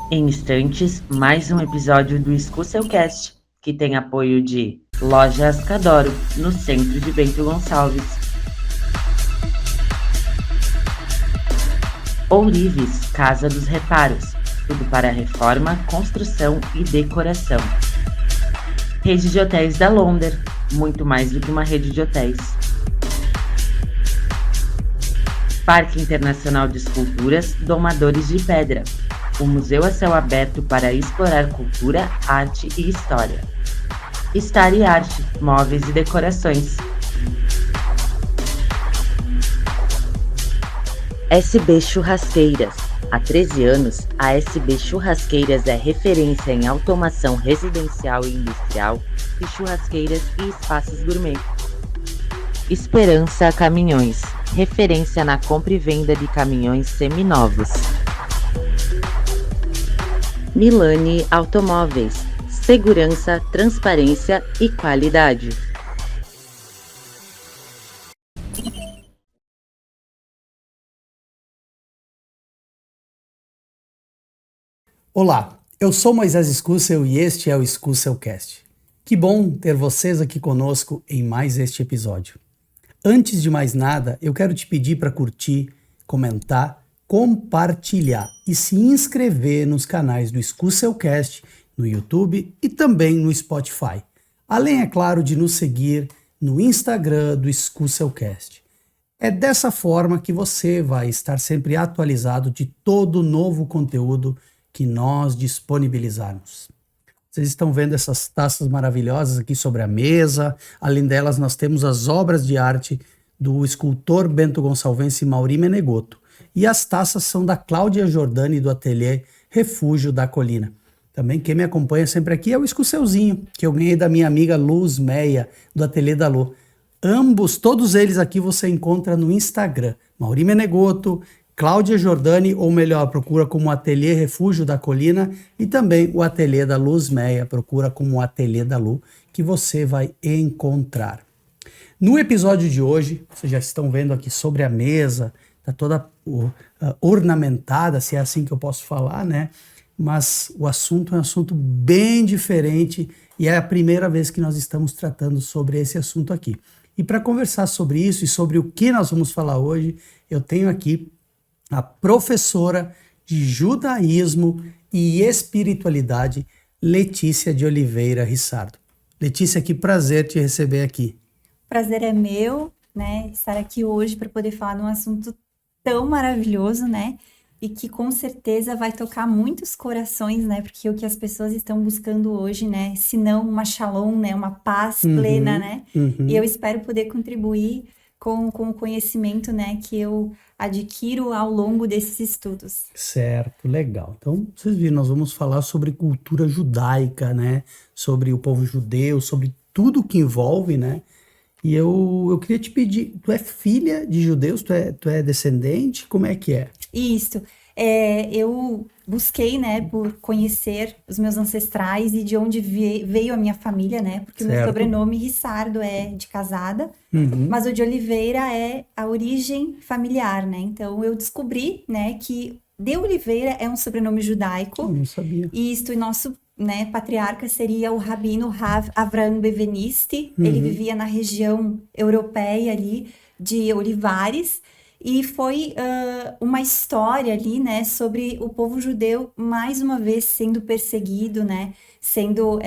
Em instantes, mais um episódio do Escuceucast, que tem apoio de Loja Ascadoro, no centro de Bento Gonçalves. Ourives, Casa dos Reparos, tudo para reforma, construção e decoração. Rede de Hotéis da Londer, muito mais do que uma rede de hotéis. Parque Internacional de Esculturas Domadores de Pedra, um museu a céu aberto para explorar cultura, arte e história. Star e Arte, móveis e decorações. SB Churrasqueiras. Há 13 anos, a SB Churrasqueiras é referência em automação residencial e industrial e churrasqueiras e espaços gourmet. Esperança Caminhões, referência na compra e venda de caminhões seminovos. Milani Automóveis, segurança, transparência e qualidade. Olá, eu sou Moisés Escucel e este é o Escuceucast. Que bom ter vocês aqui conosco em mais este episódio. Antes de mais nada, eu quero te pedir para curtir, comentar, compartilhar e se inscrever nos canais do Escuceucast no YouTube e também no Spotify. Além, é claro, de nos seguir no Instagram do Escuceucast. É dessa forma que você vai estar sempre atualizado de todo o novo conteúdo que nós disponibilizarmos. Vocês estão vendo essas taças maravilhosas aqui sobre a mesa. Além delas, nós temos as obras de arte do escultor bento-gonçalvense Mauri Menegotto. E as taças são da Cláudia Giordani, do ateliê Refúgio da Colina. Também quem me acompanha sempre aqui é o escuceuzinho, que eu ganhei da minha amiga Luz Meia, do ateliê da Lu. Todos eles aqui você encontra no Instagram. Mauri Menegotto, Cláudia Giordani, ou melhor, procura como Ateliê Refúgio da Colina, e também o Ateliê da Luz Meia, procura como Ateliê da Lu, que você vai encontrar. No episódio de hoje, vocês já estão vendo aqui sobre a mesa, está toda ornamentada, se é assim que eu posso falar, né? Mas o assunto é um assunto bem diferente e é a primeira vez que nós estamos tratando sobre esse assunto aqui. E para conversar sobre isso e sobre o que nós vamos falar hoje, eu tenho aqui a professora de judaísmo e espiritualidade, Letícia de Oliveira Rissardo. Letícia, que prazer te receber aqui. Prazer é meu, né, estar aqui hoje para poder falar de um assunto tão maravilhoso, né, e que com certeza vai tocar muitos corações, né, porque o que as pessoas estão buscando hoje, né, se não uma shalom, né, uma paz plena, né, e eu espero poder contribuir com o conhecimento, né, que eu adquiro ao longo desses estudos. Certo, legal. Então, vocês viram, nós vamos falar sobre cultura judaica, né, sobre o povo judeu, sobre tudo que envolve, né, e eu queria te pedir, tu é filha de judeus, tu é descendente, como é que é? Isso, eu busquei, né, por conhecer os meus ancestrais e de onde veio a minha família, né, porque o meu sobrenome Rissardo é de casada, mas o de Oliveira é a origem familiar, né, então eu descobri, né, que de Oliveira é um sobrenome judaico. Eu não sabia. E isto, e nosso, né, patriarca seria o Rabino Rav Avraham Benvenisti, ele vivia na região europeia ali de Olivares, e foi uma história ali, né, sobre o povo judeu, mais uma vez, sendo perseguido, né, sendo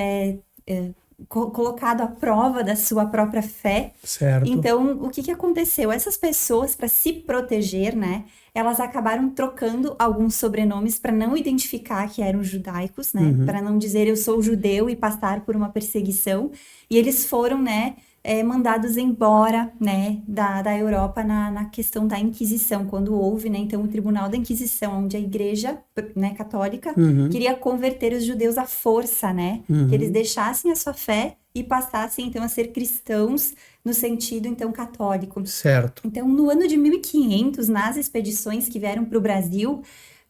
colocado à prova da sua própria fé. Certo. Então, o que aconteceu? Essas pessoas, para se proteger, né, elas acabaram trocando alguns sobrenomes para não identificar que eram judaicos, né, para não dizer eu sou judeu e passar por uma perseguição. E eles foram, né, mandados embora, né, da Europa na questão da Inquisição, quando houve, né, então o Tribunal da Inquisição, onde a Igreja, né, católica queria converter os judeus à força, né, que eles deixassem a sua fé e passassem então a ser cristãos no sentido então católico. Certo. Então no ano de 1500, nas expedições que vieram para o Brasil,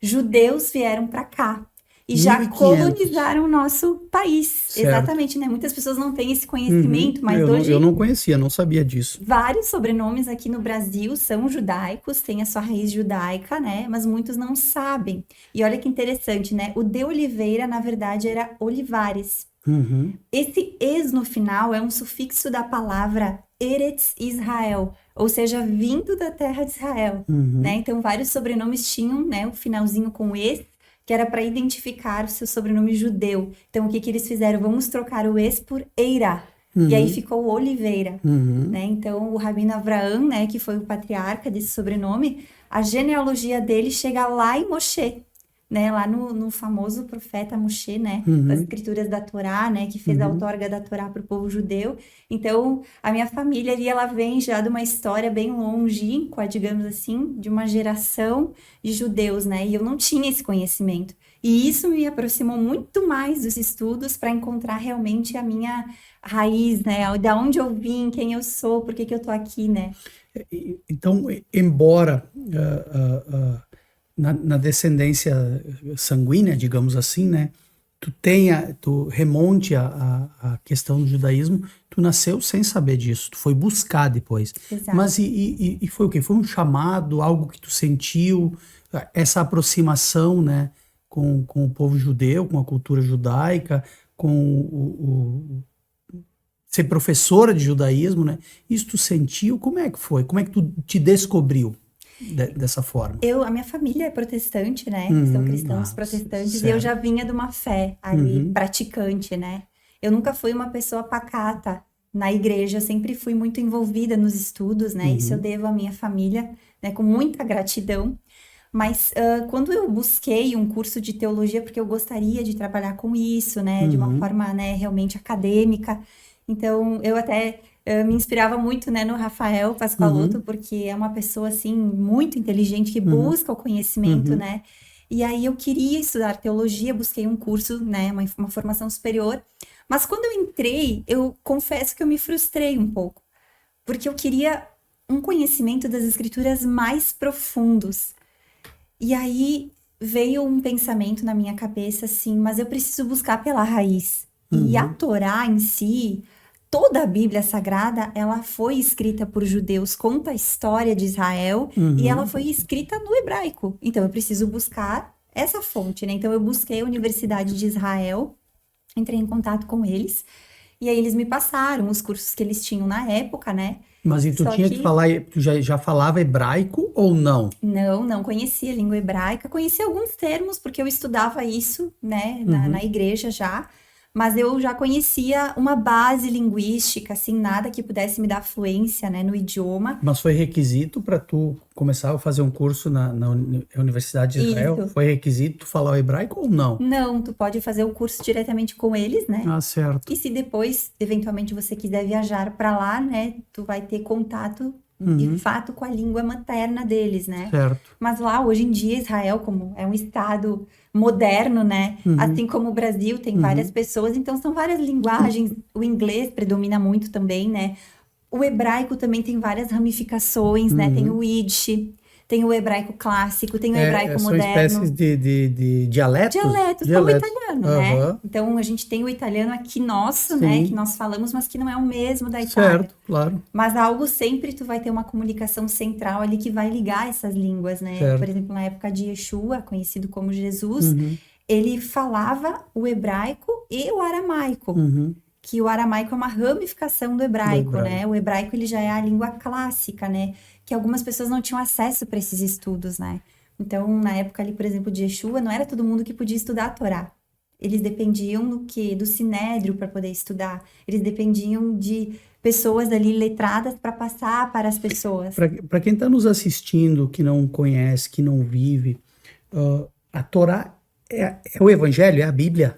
judeus vieram para cá. e já 1500. colonizaram o nosso país. Certo. Exatamente, né? Muitas pessoas não têm esse conhecimento, mas hoje Eu não conhecia, não sabia disso. vários sobrenomes aqui no Brasil são judaicos, têm a sua raiz judaica, né? Mas muitos não sabem. E olha que interessante, né? O de Oliveira, na verdade, era Olivares. Uhum. Esse es no final é um sufixo da palavra Eretz Israel, ou seja, vindo da terra de Israel, né? Então, vários sobrenomes tinham, né, o finalzinho com es, que era para identificar o seu sobrenome judeu. Então, o que que eles fizeram? Vamos trocar o es por Eira. E aí ficou Oliveira, né? Então, o Rabino Avraham, né, que foi o patriarca desse sobrenome, a genealogia dele chega lá em Moshe, né? Lá no famoso profeta Moshe, né? Das escrituras da Torá, né? Que fez a outorga da Torá para o povo judeu. Então, a minha família ali, ela vem já de uma história bem longínqua, digamos assim, de uma geração de judeus, né? E eu não tinha esse conhecimento. E isso me aproximou muito mais dos estudos para encontrar realmente a minha raiz, né? Da onde eu vim, quem eu sou, por que que eu tô aqui, né? Então, embora na descendência sanguínea, digamos assim, né, tu remonte a questão do judaísmo, tu nasceu sem saber disso, tu foi buscar depois. Exato. Mas e foi o quê? Foi um chamado, algo que tu sentiu, essa aproximação, né, com o povo judeu, com a cultura judaica, com ser professora de judaísmo, né? Isso tu sentiu? Como é que foi? Como é que tu te descobriu dessa forma? A minha família é protestante, né? São cristãos protestantes, certo. e eu já vinha de uma fé ali praticante, né? Eu nunca fui uma pessoa pacata na igreja, eu sempre fui muito envolvida nos estudos, né? Isso eu devo à minha família, né? Com muita gratidão. Mas quando eu busquei um curso de teologia, porque eu gostaria de trabalhar com isso, né? De uma forma, né, realmente acadêmica. Então, eu até me inspirava muito, né, no Rafael Pascoaloto, porque é uma pessoa, assim, muito inteligente, que busca o conhecimento, né? E aí eu queria estudar teologia, busquei um curso, né, uma formação superior. Mas quando eu entrei, eu confesso que eu me frustrei um pouco. Porque eu queria um conhecimento das escrituras mais profundos. E aí veio um pensamento na minha cabeça, assim, mas eu preciso buscar pela raiz. E a Torá em si, toda a Bíblia Sagrada, ela foi escrita por judeus, conta a história de Israel, e ela foi escrita no hebraico. Então, eu preciso buscar essa fonte, né? Então, eu busquei a Universidade de Israel, entrei em contato com eles, e aí eles me passaram os cursos que eles tinham na época, né? Mas e tu tinha que falar, tu já falava hebraico ou não? Não conhecia a língua hebraica, conhecia alguns termos, porque eu estudava isso, né, na igreja já, mas eu já conhecia uma base linguística, assim, nada que pudesse me dar fluência, né, no idioma. Mas foi requisito para tu começar a fazer um curso na Universidade de Israel? Isso. Foi requisito tu falar o hebraico ou não? Não, tu pode fazer o curso diretamente com eles, né? Ah, certo. E se depois, eventualmente, você quiser viajar para lá, né, tu vai ter contato, de fato, com a língua materna deles, né? Certo. Mas lá, hoje em dia, Israel, como é um estado moderno, né? Assim como o Brasil, tem várias pessoas, então são várias linguagens. O inglês predomina muito também, né? O hebraico também tem várias ramificações, né? Tem o Yiddish, tem o hebraico clássico, tem o hebraico são moderno. espécies de dialetos? Dialetos, como o italiano, né? Então, a gente tem o italiano aqui nosso, né? Que nós falamos, mas que não é o mesmo da Itália. Certo, claro. Mas algo sempre tu vai ter uma comunicação central ali que vai ligar essas línguas, né? Certo. Por exemplo, na época de Yeshua, conhecido como Jesus, ele falava o hebraico e o aramaico. Que o aramaico é uma ramificação do hebraico, né? O hebraico, ele já é a língua clássica, né? Que algumas pessoas não tinham acesso para esses estudos, né? Então, na época ali, por exemplo, de Yeshua, não era todo mundo que podia estudar a Torá. Eles dependiam do Sinédrio para poder estudar. Eles dependiam de pessoas ali letradas para passar para as pessoas. Para quem está nos assistindo, que não conhece, que não vive, a Torá é o Evangelho, é a Bíblia?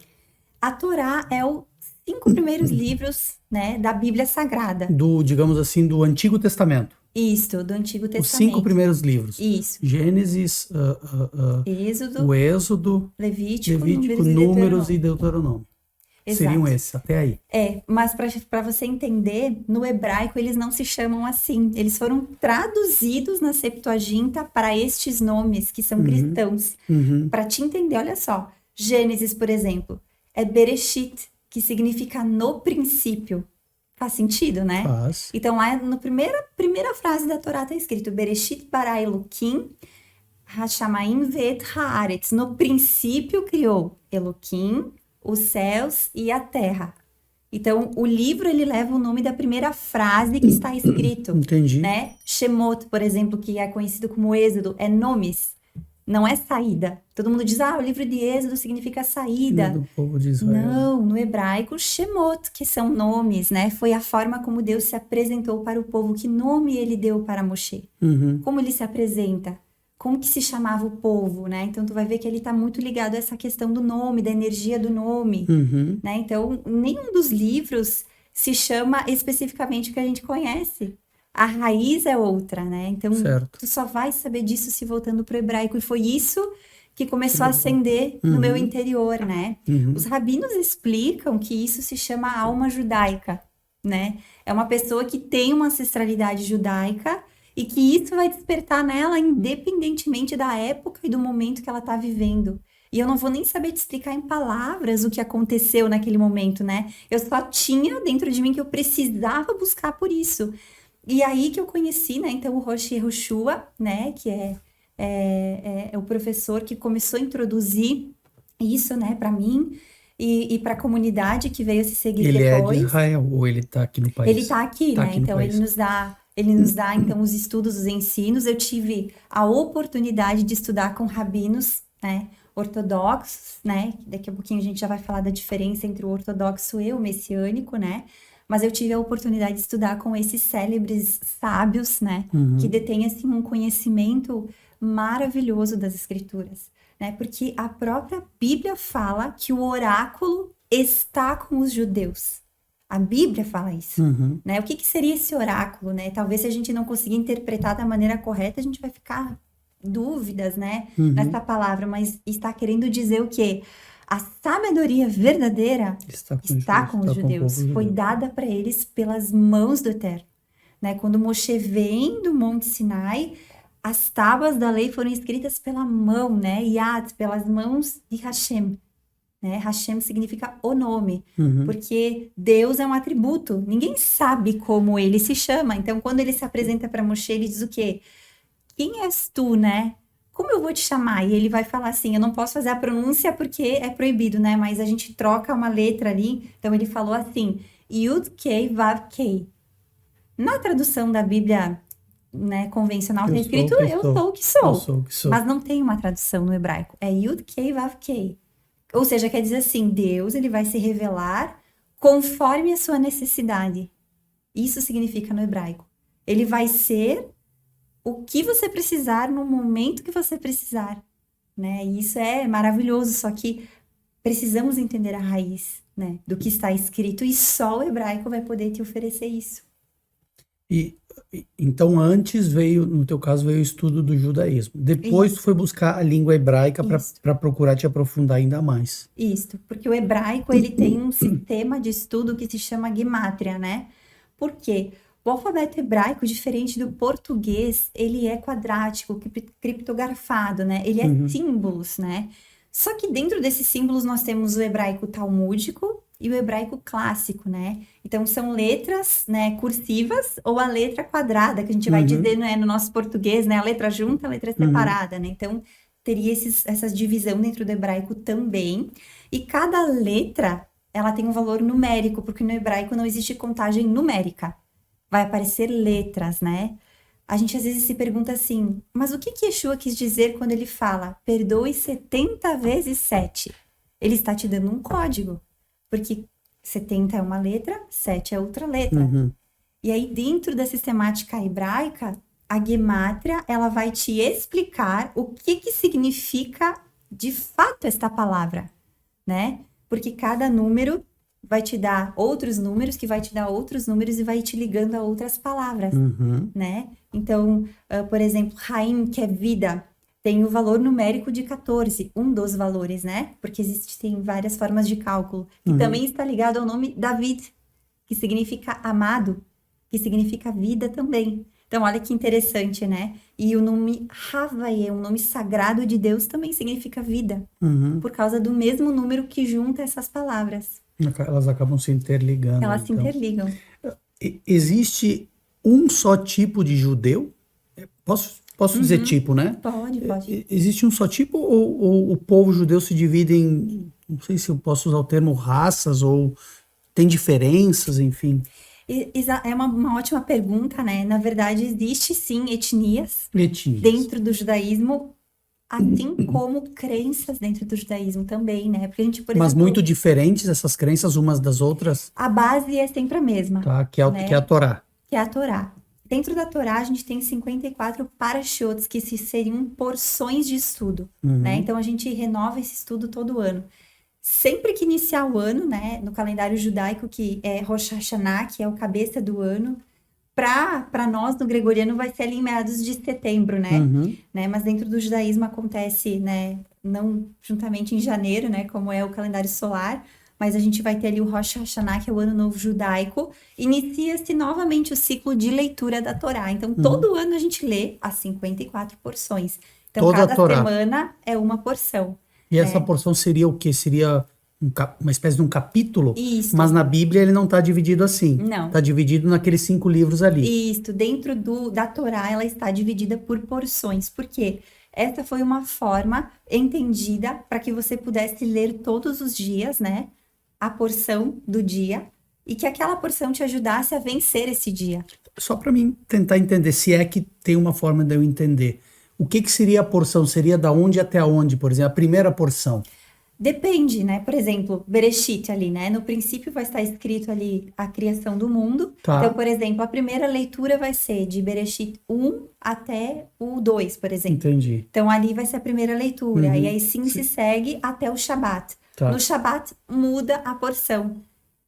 A Torá é os 5 primeiros livros, né, da Bíblia Sagrada. Digamos assim, do Antigo Testamento. Isso, do Antigo Testamento. Os 5 primeiros livros. Isso. Gênesis, Êxodo, o Êxodo, Levítico, Números e Deuteronômio. Exato. Seriam esses, até aí. Mas para você entender, no hebraico eles não se chamam assim. Eles foram traduzidos na Septuaginta para estes nomes, que são cristãos. Para te entender, olha só. Gênesis, por exemplo, é Bereshit, que significa no princípio. Faz sentido, né? Faz. Então, lá na primeira frase da Torá está escrito Bereshit bara Eloquim Hashamayim ve'et haaretz. No princípio criou Eloquim, os céus e a terra. Então, o livro, ele leva o nome da primeira frase que está escrito. Entendi. Né? Shemot, por exemplo, que é conhecido como Êxodo, é nomes, não é saída. Todo mundo diz, o livro de Êxodo significa saída. Do povo de Israel. Não, no hebraico, Shemot, que são nomes, né? Foi a forma como Deus se apresentou para o povo. Que nome ele deu para Moshe? Como ele se apresenta? Como que se chamava o povo, né? Então, tu vai ver que ele está muito ligado a essa questão do nome, da energia do nome, né? Então, nenhum dos livros se chama especificamente o que a gente conhece. A raiz é outra, né? Então, tu só vai saber disso se voltando para o hebraico. E foi isso que começou a acender no meu interior, né? Os rabinos explicam que isso se chama alma judaica, né? É uma pessoa que tem uma ancestralidade judaica e que isso vai despertar nela independentemente da época e do momento que ela está vivendo. E eu não vou nem saber te explicar em palavras o que aconteceu naquele momento, né? Eu só tinha dentro de mim que eu precisava buscar por isso. E aí que eu conheci, né? Então, o Rosh Yehoshua, né? Que é o professor que começou a introduzir isso, né? Para mim e para a comunidade que veio se seguir depois. Ele é de Israel ou ele está aqui no país? Ele está aqui, né? Então, ele nos dá, então, os estudos, os ensinos. Eu tive a oportunidade de estudar com rabinos, né, ortodoxos, né? Daqui a pouquinho a gente já vai falar da diferença entre o ortodoxo e o messiânico, né? Mas eu tive a oportunidade de estudar com esses célebres sábios, né? Que detêm, assim, um conhecimento maravilhoso das escrituras, né? Porque a própria Bíblia fala que o oráculo está com os judeus. A Bíblia fala isso, né? O que seria esse oráculo, né? Talvez se a gente não conseguir interpretar da maneira correta, a gente vai ficar dúvidas, né? Nessa palavra, mas está querendo dizer o quê? A sabedoria verdadeira está com os judeus. Foi dada para eles pelas mãos do Eterno, né? Quando Moshe vem do Monte Sinai, as tábuas da lei foram escritas pela mão, né? Yad, pelas mãos de Hashem. Né? Hashem significa o nome, porque Deus é um atributo. Ninguém sabe como ele se chama. Então, quando ele se apresenta para Moshe, ele diz o quê? Quem és tu, né? Como eu vou te chamar? E ele vai falar assim, eu não posso fazer a pronúncia porque é proibido, né? Mas a gente troca uma letra ali. Então, ele falou assim, Yud Kei Vav Kei. Na tradução da Bíblia, né, convencional, está escrito, eu sou o que sou. Mas não tem uma tradução no hebraico. É Yud Kei Vav Kei. Ou seja, quer dizer assim, Deus, ele vai se revelar conforme a sua necessidade. Isso significa no hebraico. Ele vai ser o que você precisar no momento que você precisar, né? E isso é maravilhoso, só que precisamos entender a raiz, né, do que está escrito e só o hebraico vai poder te oferecer isso. Então, antes veio, no teu caso, veio o estudo do judaísmo. Depois tu foi buscar a língua hebraica para procurar te aprofundar ainda mais. Isso, porque o hebraico, ele tem um sistema de estudo que se chama Gemátria, né? Por quê? O alfabeto hebraico, diferente do português, ele é quadrático, criptografado, né? Ele é símbolos, né? Só que dentro desses símbolos nós temos o hebraico talmúdico e o hebraico clássico, né? Então, são letras, né, cursivas ou a letra quadrada, que a gente vai dizer, né, no nosso português, né? A letra junta, a letra separada, né? Então, teria essa divisão dentro do hebraico também. E cada letra, ela tem um valor numérico, porque no hebraico não existe contagem numérica. Vai aparecer letras, né? A gente às vezes se pergunta assim, mas o que Yeshua quis dizer quando ele fala perdoe 70 vezes 7? Ele está te dando um código, porque 70 é uma letra, 7 é outra letra. E aí dentro da sistemática hebraica, a gemátria, ela vai te explicar o que significa de fato esta palavra, né? Porque cada número vai te dar outros números, que vai te dar outros números e vai te ligando a outras palavras, né? Então, por exemplo, Haim, que é vida, tem o valor numérico de 14, um dos valores, né? Porque existem várias formas de cálculo, que também está ligado ao nome David, que significa amado, que significa vida também. Então, olha que interessante, né? E o nome Havae, um nome sagrado de Deus, também significa vida, por causa do mesmo número que junta essas palavras. Elas acabam se interligando. Elas se interligam. Existe um só tipo de judeu? Posso dizer tipo, né? Pode. Existe um só tipo ou o povo judeu se divide em, não sei se eu posso usar o termo raças ou tem diferenças, enfim? É uma ótima pergunta, né? Na verdade, existe sim etnias dentro do judaísmo, assim como crenças dentro do judaísmo também, né? Porque a gente, por Mas exemplo, muito diferentes essas crenças umas das outras, a base é sempre a mesma, tá? Que é a Torá. que é a Torá. Dentro da Torá, a gente tem 54 parashots, que seriam porções de estudo, né? Então, a gente renova esse estudo todo ano. Sempre que iniciar o ano, né, no calendário judaico, que é Rosh Hashanah, que é o cabeça do ano, para nós, no gregoriano, vai ser ali em meados de setembro, né? Mas dentro do judaísmo acontece, né, não juntamente em janeiro, né, como é o calendário solar, mas a gente vai ter ali o Rosh Hashanah, que é o ano novo judaico. Inicia-se novamente o ciclo de leitura da Torá. Então, todo ano a gente lê as 54 porções. Então, Toda a cada Torá. semana é uma porção. E essa porção seria o quê? Seria uma espécie de um capítulo? Isso. Mas na Bíblia ele não está dividido assim. Não. Está dividido naqueles 5 livros ali. Isso, dentro da Torá, ela está dividida por porções. Por quê? Essa foi uma forma entendida para que você pudesse ler todos os dias, né? A porção do dia e que aquela porção te ajudasse a vencer esse dia. Só para mim tentar entender, se é que tem uma forma de eu entender. O que seria a porção? Seria da onde até onde, por exemplo? A primeira porção. Depende, né? Por exemplo, Bereshit ali, né? No princípio vai estar escrito ali a criação do mundo. Tá. Então, por exemplo, a primeira leitura vai ser de Bereshit 1 até o 2, por exemplo. Entendi. Então, ali vai ser a primeira leitura. E aí sim se segue até o Shabat. Tá. No Shabat muda a porção.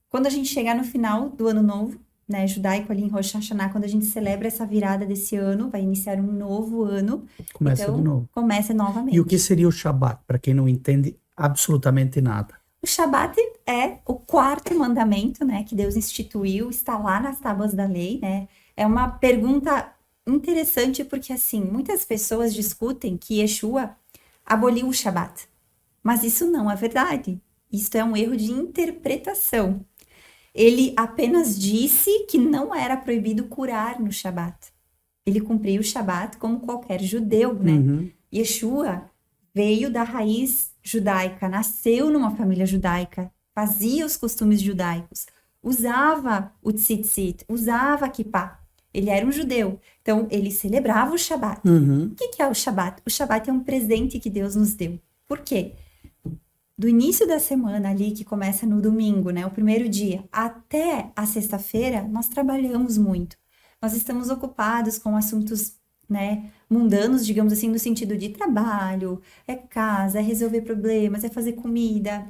Quando a gente chegar no final do ano novo, né, judaico ali em Rosh Hashanah, quando a gente celebra essa virada desse ano, vai iniciar um novo ano. Começa então, de novo. Começa novamente. E o que seria o Shabat, para quem não entende absolutamente nada? O Shabat é o 4º mandamento, né, que Deus instituiu, está lá nas tábuas da lei, né? É uma pergunta interessante porque, assim, muitas pessoas discutem que Yeshua aboliu o Shabat. Mas isso não é verdade. Isso é um erro de interpretação. Ele apenas disse que não era proibido curar no Shabat. Ele cumpriu o Shabat como qualquer judeu, né? Yeshua veio da raiz judaica, nasceu numa família judaica, fazia os costumes judaicos, usava o tzitzit, usava a kippah. Ele era um judeu, então ele celebrava o Shabat. O que é o Shabat? O Shabat é um presente que Deus nos deu. Por quê? Do início da semana ali, que começa no domingo, né, o primeiro dia, até a sexta-feira, nós trabalhamos muito. Nós estamos ocupados com assuntos, né, mundanos, digamos assim, no sentido de trabalho, é casa, é resolver problemas, é fazer comida,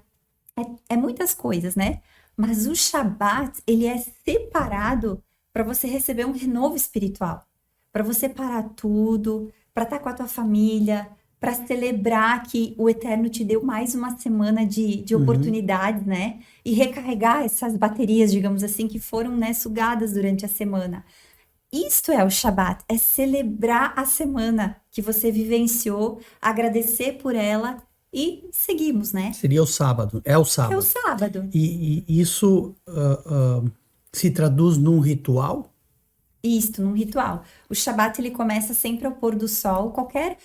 é muitas coisas, né? Mas o Shabat, ele é separado para você receber um renovo espiritual, para você parar tudo, para estar com a tua família, para celebrar que o Eterno te deu mais uma semana de oportunidades, né? E recarregar essas baterias, digamos assim, que foram, né, sugadas durante a semana. Isto é o Shabat, é celebrar a semana que você vivenciou, agradecer por ela e seguimos, né? Seria o sábado, é o sábado. É o sábado. E isso se traduz num ritual? Isto, num ritual. O Shabat, ele começa sempre ao pôr do sol. Qualquer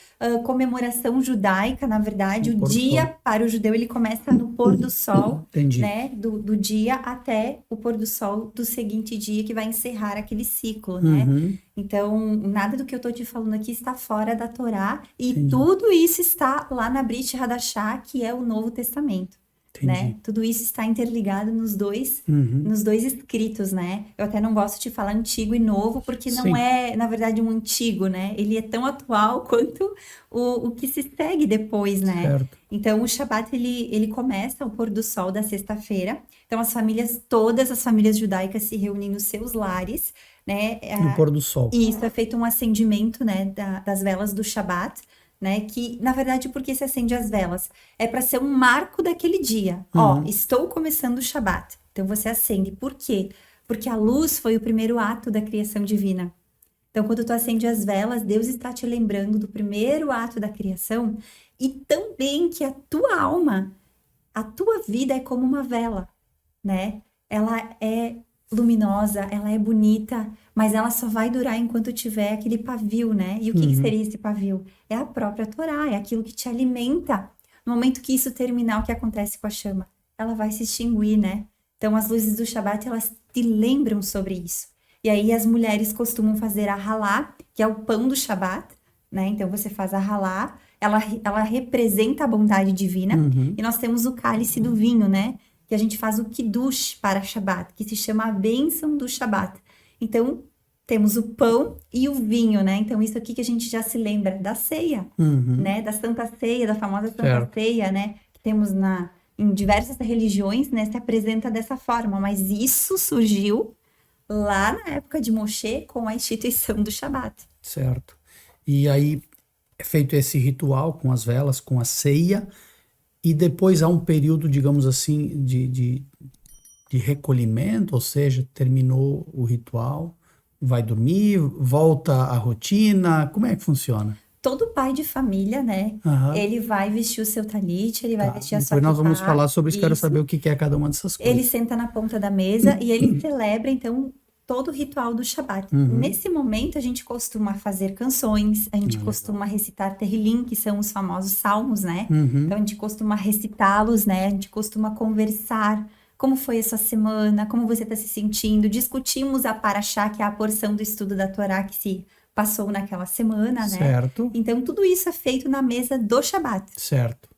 comemoração judaica, na verdade, o dia para o judeu, ele começa no pôr do sol, Entendi. né? Do dia até o pôr do sol do seguinte dia, que vai encerrar aquele ciclo, né? Então, nada do que eu estou te falando aqui está fora da Torá. E tudo isso está lá na Brit Hadashah, que é o Novo Testamento. Né? Tudo isso está interligado nos dois escritos, né? Eu até não gosto de falar antigo e novo, porque não é, na verdade, um antigo, né? Ele é tão atual quanto o que se segue depois, né? Certo. Então, o Shabat, ele começa ao pôr do sol da sexta-feira. Então, todas as famílias judaicas se reúnem nos seus lares, né? No pôr do sol. E isso é feito um acendimento, né, das velas do Shabat, né, que, na verdade, por que se acende as velas? É para ser um marco daquele dia. Ó, estou começando o Shabat. Então, você acende. Por quê? Porque a luz foi o primeiro ato da criação divina. Então, quando tu acende as velas, Deus está te lembrando do primeiro ato da criação e também que a tua alma, a tua vida é como uma vela, né? Ela é luminosa, ela é bonita, mas ela só vai durar enquanto tiver aquele pavio, né? E o que seria esse pavio? É a própria Torá, é aquilo que te alimenta. No momento que isso terminar, o que acontece com a chama? Ela vai se extinguir, né? Então, as luzes do Shabat, elas te lembram sobre isso. E aí, as mulheres costumam fazer a halá, que é o pão do Shabat, né? Então, você faz a halá, ela representa a bondade divina. E nós temos o cálice do vinho, né? Que a gente faz o kiddush para Shabat, que se chama a bênção do Shabat. Então, temos o pão e o vinho, né? Então, isso aqui que a gente já se lembra da ceia, né? Da Santa Ceia, da famosa Santa Ceia, né? Que temos em diversas religiões, né? Se apresenta dessa forma. Mas isso surgiu lá na época de Moshe com a instituição do Shabat. Certo. E aí é feito esse ritual com as velas, com a ceia, e depois há um período, digamos assim, de recolhimento, ou seja, terminou o ritual, vai dormir, volta à rotina, como é que funciona? Todo pai de família, né? Ele vai vestir o seu talit, ele vai vestir a sua Depois nós vamos kippah, falar sobre isso, quero saber o que é cada uma dessas coisas. Ele senta na ponta da mesa e ele celebra, então, todo o ritual do Shabat. Nesse momento, a gente costuma fazer canções, a gente costuma recitar Tehillim, que são os famosos salmos, né? Então, a gente costuma recitá-los, né? A gente costuma conversar. Como foi essa semana? Como você está se sentindo? Discutimos a Parashá, que é a porção do estudo da Torá que se passou naquela semana, né? Certo. Então, tudo isso é feito na mesa do Shabat. Certo.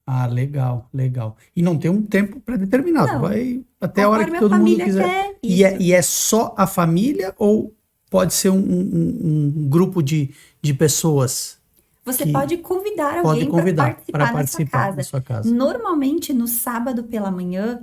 Ah, legal, legal. E não tem um tempo pré-determinado, Não. Vai até a hora que todo mundo quiser. E é só a família ou pode ser um grupo de pessoas? Você pode convidar alguém para participar na sua casa. Normalmente, no sábado pela manhã,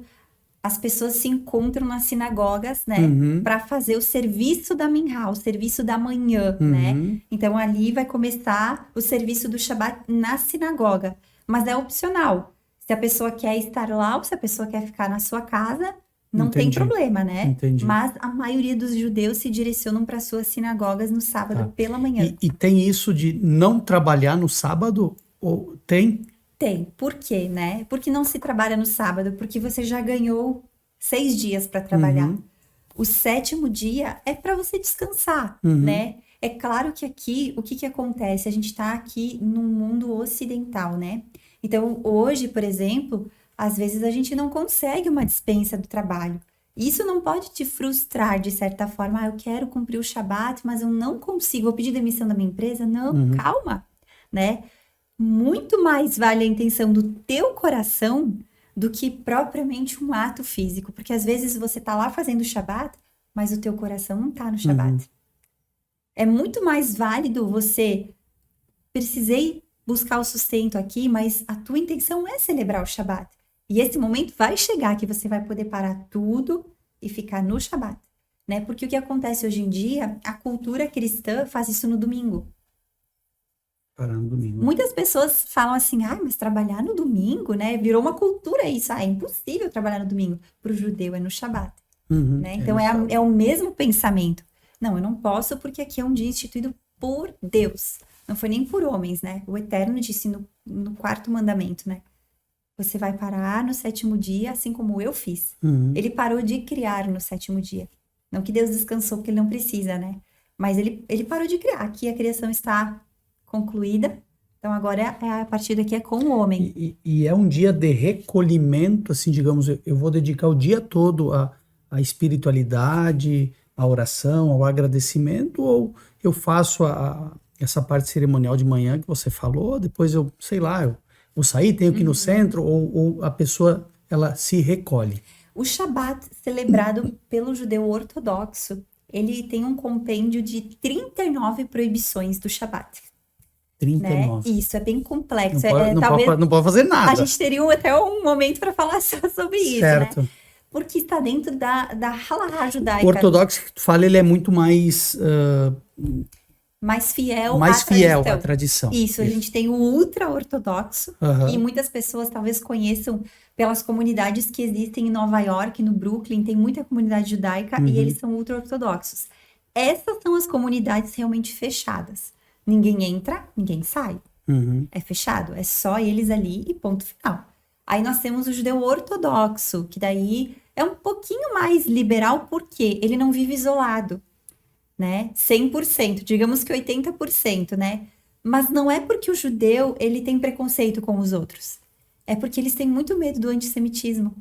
as pessoas se encontram nas sinagogas, né? Para fazer o serviço da Minhá, o serviço da manhã, né? Então, ali vai começar o serviço do Shabat na sinagoga. Mas é opcional. Se a pessoa quer estar lá ou se a pessoa quer ficar na sua casa, não tem problema, né? Entendi. Mas a maioria dos judeus se direcionam para suas sinagogas no sábado pela manhã. E tem isso de não trabalhar no sábado? Ou tem? Tem. Por quê, né? Porque não se trabalha no sábado? Porque você já ganhou 6 dias para trabalhar. O 7º dia é para você descansar, né? É claro que aqui, o que acontece? A gente está aqui num mundo ocidental, né? Então, hoje, por exemplo, às vezes a gente não consegue uma dispensa do trabalho. Isso não pode te frustrar, de certa forma. Ah, eu quero cumprir o Shabat, mas eu não consigo. Vou pedir demissão da minha empresa? Não, calma, né? Muito mais vale a intenção do teu coração do que propriamente um ato físico. Porque às vezes você tá lá fazendo o Shabat, mas o teu coração não tá no Shabat. É muito mais válido você... Precisei buscar o sustento aqui, mas a tua intenção é celebrar o Shabat. E esse momento vai chegar que você vai poder parar tudo e ficar no Shabat, né? Porque o que acontece hoje em dia, a cultura cristã faz isso no domingo. Parar no domingo. Muitas pessoas falam assim, mas trabalhar no domingo, né? Virou uma cultura isso. É impossível trabalhar no domingo. Para o judeu é no Shabat, né? Então é o mesmo pensamento. Não, eu não posso porque aqui é um dia instituído por Deus. Não foi nem por homens, né? O Eterno disse no 4º mandamento, né? Você vai parar no 7º dia, assim como eu fiz. Ele parou de criar no 7º dia. Não que Deus descansou, porque ele não precisa, né? Mas ele parou de criar. Aqui a criação está concluída. Então agora a partir daqui é com o homem. E é um dia de recolhimento, assim, digamos, eu vou dedicar o dia todo à espiritualidade, à oração, ao agradecimento, ou eu faço essa parte cerimonial de manhã que você falou, depois eu, sei lá, eu vou sair, tenho que ir no centro, ou a pessoa, ela se recolhe. O Shabat, celebrado pelo judeu ortodoxo, ele tem um compêndio de 39 proibições do Shabat. 39. Né? Isso, é bem complexo. Não pode fazer nada. A gente teria até um momento para falar só sobre isso, certo, né? Porque está dentro da halahá judaica. O ortodoxo que tu fala, ele é muito mais... mais fiel à tradição. Isso, a gente tem o ultra-ortodoxo, e muitas pessoas talvez conheçam pelas comunidades que existem em Nova York, no Brooklyn, tem muita comunidade judaica, e eles são ultra-ortodoxos. essas são as comunidades realmente fechadas. Ninguém entra, ninguém sai. É fechado, é só eles ali e ponto final. Aí nós temos o judeu ortodoxo, que daí é um pouquinho mais liberal, porque ele não vive isolado, né? 100%, digamos que 80%, né? Mas não é porque o judeu, ele tem preconceito com os outros. É porque eles têm muito medo do antissemitismo.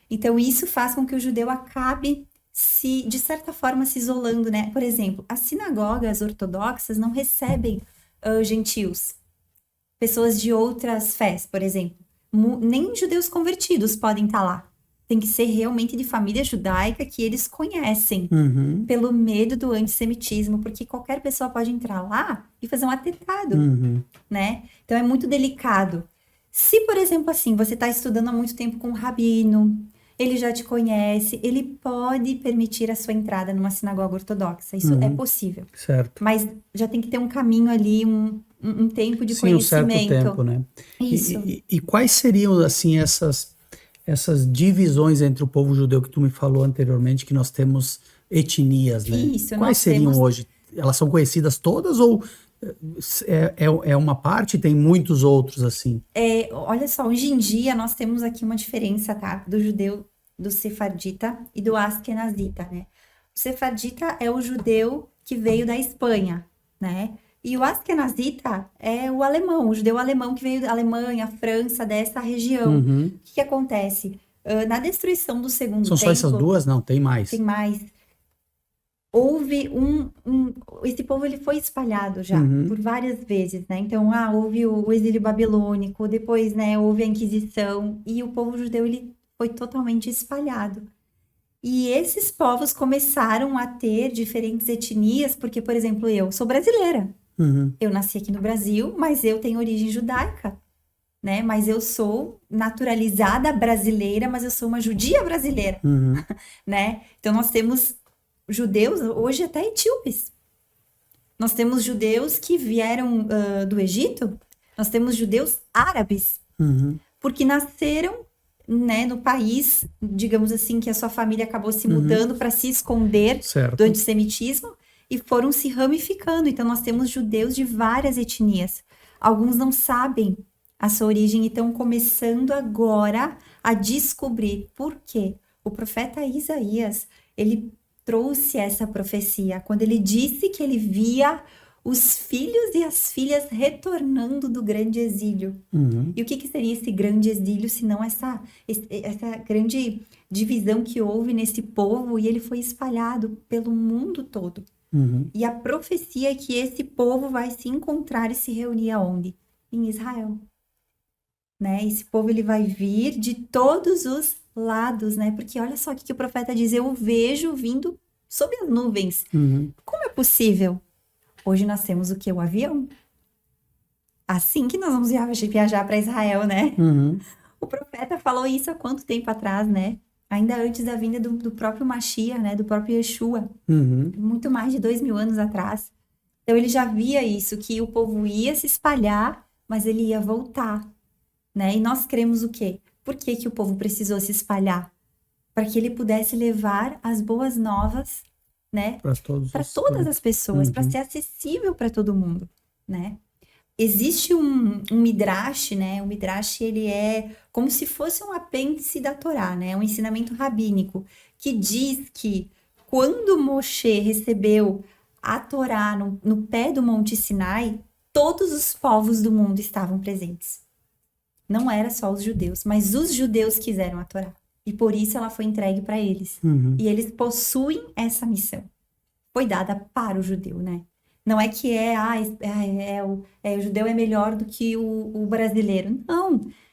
Então, isso faz com que o judeu acabe de certa forma, se isolando, né? Por exemplo, as sinagogas ortodoxas não recebem gentios, pessoas de outras fés, por exemplo. Nem judeus convertidos podem estar lá. Tem que ser realmente de família judaica que eles conhecem, pelo medo do antissemitismo, porque qualquer pessoa pode entrar lá e fazer um atentado, né? Então, é muito delicado. Se, por exemplo, assim, você está estudando há muito tempo com um rabino, ele já te conhece, ele pode permitir a sua entrada numa sinagoga ortodoxa. Isso é possível. Certo. Mas já tem que ter um caminho ali, um tempo de conhecimento. Um certo tempo, né? Isso. E quais seriam, assim, essas divisões entre o povo judeu que tu me falou anteriormente, que nós temos etnias, né? Isso, quais seriam hoje? Elas são conhecidas todas ou é uma parte e tem muitos outros, assim? Olha só, hoje em dia nós temos aqui uma diferença, tá? Do judeu, do sefardita e do askenazita, né? O sefardita é o judeu que veio da Espanha, né? E o askenazita é o alemão, o judeu alemão que veio da Alemanha, França, dessa região. O que acontece? Na destruição do segundo templo... São só essas duas? Não, tem mais. Tem mais. Houve esse povo, ele foi espalhado já por várias vezes, né? Então, houve o exílio babilônico, depois, né, houve a Inquisição, e o povo judeu, ele foi totalmente espalhado. E esses povos começaram a ter diferentes etnias, porque, por exemplo, eu sou brasileira. Eu nasci aqui no Brasil, mas eu tenho origem judaica, né? Mas eu sou naturalizada brasileira, mas eu sou uma judia brasileira, né? Então, nós temos judeus, hoje até etíopes. Nós temos judeus que vieram do Egito, nós temos judeus árabes, porque nasceram, né, no país, digamos assim, que a sua família acabou se mudando para se esconder do antissemitismo e foram se ramificando. Então, nós temos judeus de várias etnias. Alguns não sabem a sua origem e estão começando agora a descobrir por quê. O profeta Isaías, ele trouxe essa profecia quando ele disse que ele via os filhos e as filhas retornando do grande exílio. E o que seria esse grande exílio, se não essa grande divisão que houve nesse povo, e ele foi espalhado pelo mundo todo. E a profecia é que esse povo vai se encontrar e se reunir aonde? Em Israel. Né? Esse povo, ele vai vir de todos os lados, né? Porque olha só o que o profeta diz: eu vejo vindo sob as nuvens. Como é possível? Hoje nós temos o que? O avião. Assim que nós vamos viajar para Israel, né? O profeta falou isso há quanto tempo atrás, né? Ainda antes da vinda do próprio Mashiach, né? Do próprio Yeshua. Muito mais de 2000 anos atrás. Então ele já via isso, que o povo ia se espalhar, mas ele ia voltar, né? E nós cremos o quê? Por que o povo precisou se espalhar? Para que ele pudesse levar as boas novas, né? Para todas as pessoas, para ser acessível para todo mundo, né? Existe um midrash, né? O midrash, ele é como se fosse um apêndice da Torá, né? Um ensinamento rabínico que diz que quando Moshe recebeu a Torá no pé do Monte Sinai, todos os povos do mundo estavam presentes. Não era só os judeus, mas os judeus quiseram a Torá. E por isso ela foi entregue para eles. E eles possuem essa missão. Foi dada para o judeu, né? Não é que o judeu é melhor do que o brasileiro.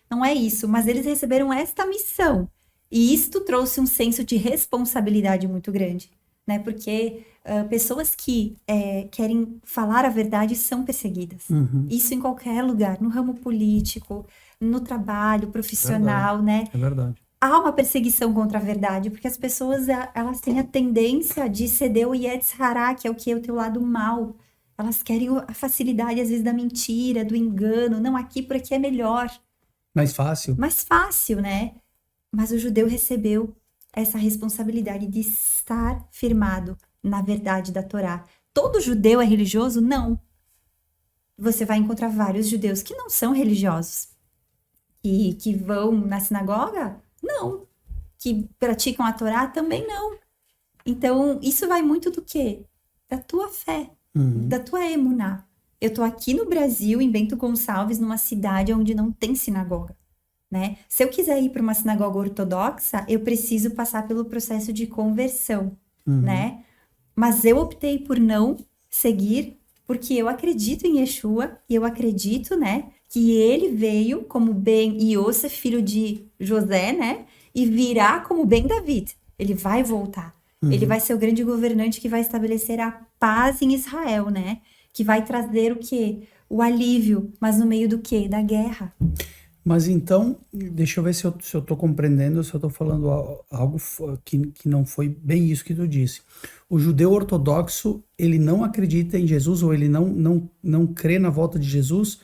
Não é isso. Mas eles receberam esta missão. E isto trouxe um senso de responsabilidade muito grande, né? Porque pessoas que querem falar a verdade são perseguidas. Isso em qualquer lugar, no ramo político, no trabalho profissional, né? É verdade. Há uma perseguição contra a verdade, porque as pessoas, elas têm a tendência de ceder o Yetzer Hará, que é o que? O teu lado mal. Elas querem a facilidade, às vezes, da mentira, do engano. Não, por aqui é melhor. Mais fácil. Mais fácil, né? Mas o judeu recebeu essa responsabilidade de estar firmado na verdade da Torá. Todo judeu é religioso? Não. Você vai encontrar vários judeus que não são religiosos. E que vão na sinagoga? Não. Que praticam a Torá? Também não. Então, isso vai muito do quê? Da tua fé, da tua emuná. Eu tô aqui no Brasil, em Bento Gonçalves, numa cidade onde não tem sinagoga, né? Se eu quiser ir para uma sinagoga ortodoxa, eu preciso passar pelo processo de conversão, né? Mas eu optei por não seguir, porque eu acredito em Yeshua, e eu acredito, né, que ele veio como Ben Yosef, filho de José, né? E virá como Ben David. Ele vai voltar. Ele vai ser o grande governante que vai estabelecer a paz em Israel, né? Que vai trazer o quê? O alívio, mas no meio do quê? Da guerra. Mas então, deixa eu ver se eu tô compreendendo, se eu tô falando algo que não foi bem isso que tu disse. O judeu ortodoxo, ele não acredita em Jesus, ou ele não crê na volta de Jesus?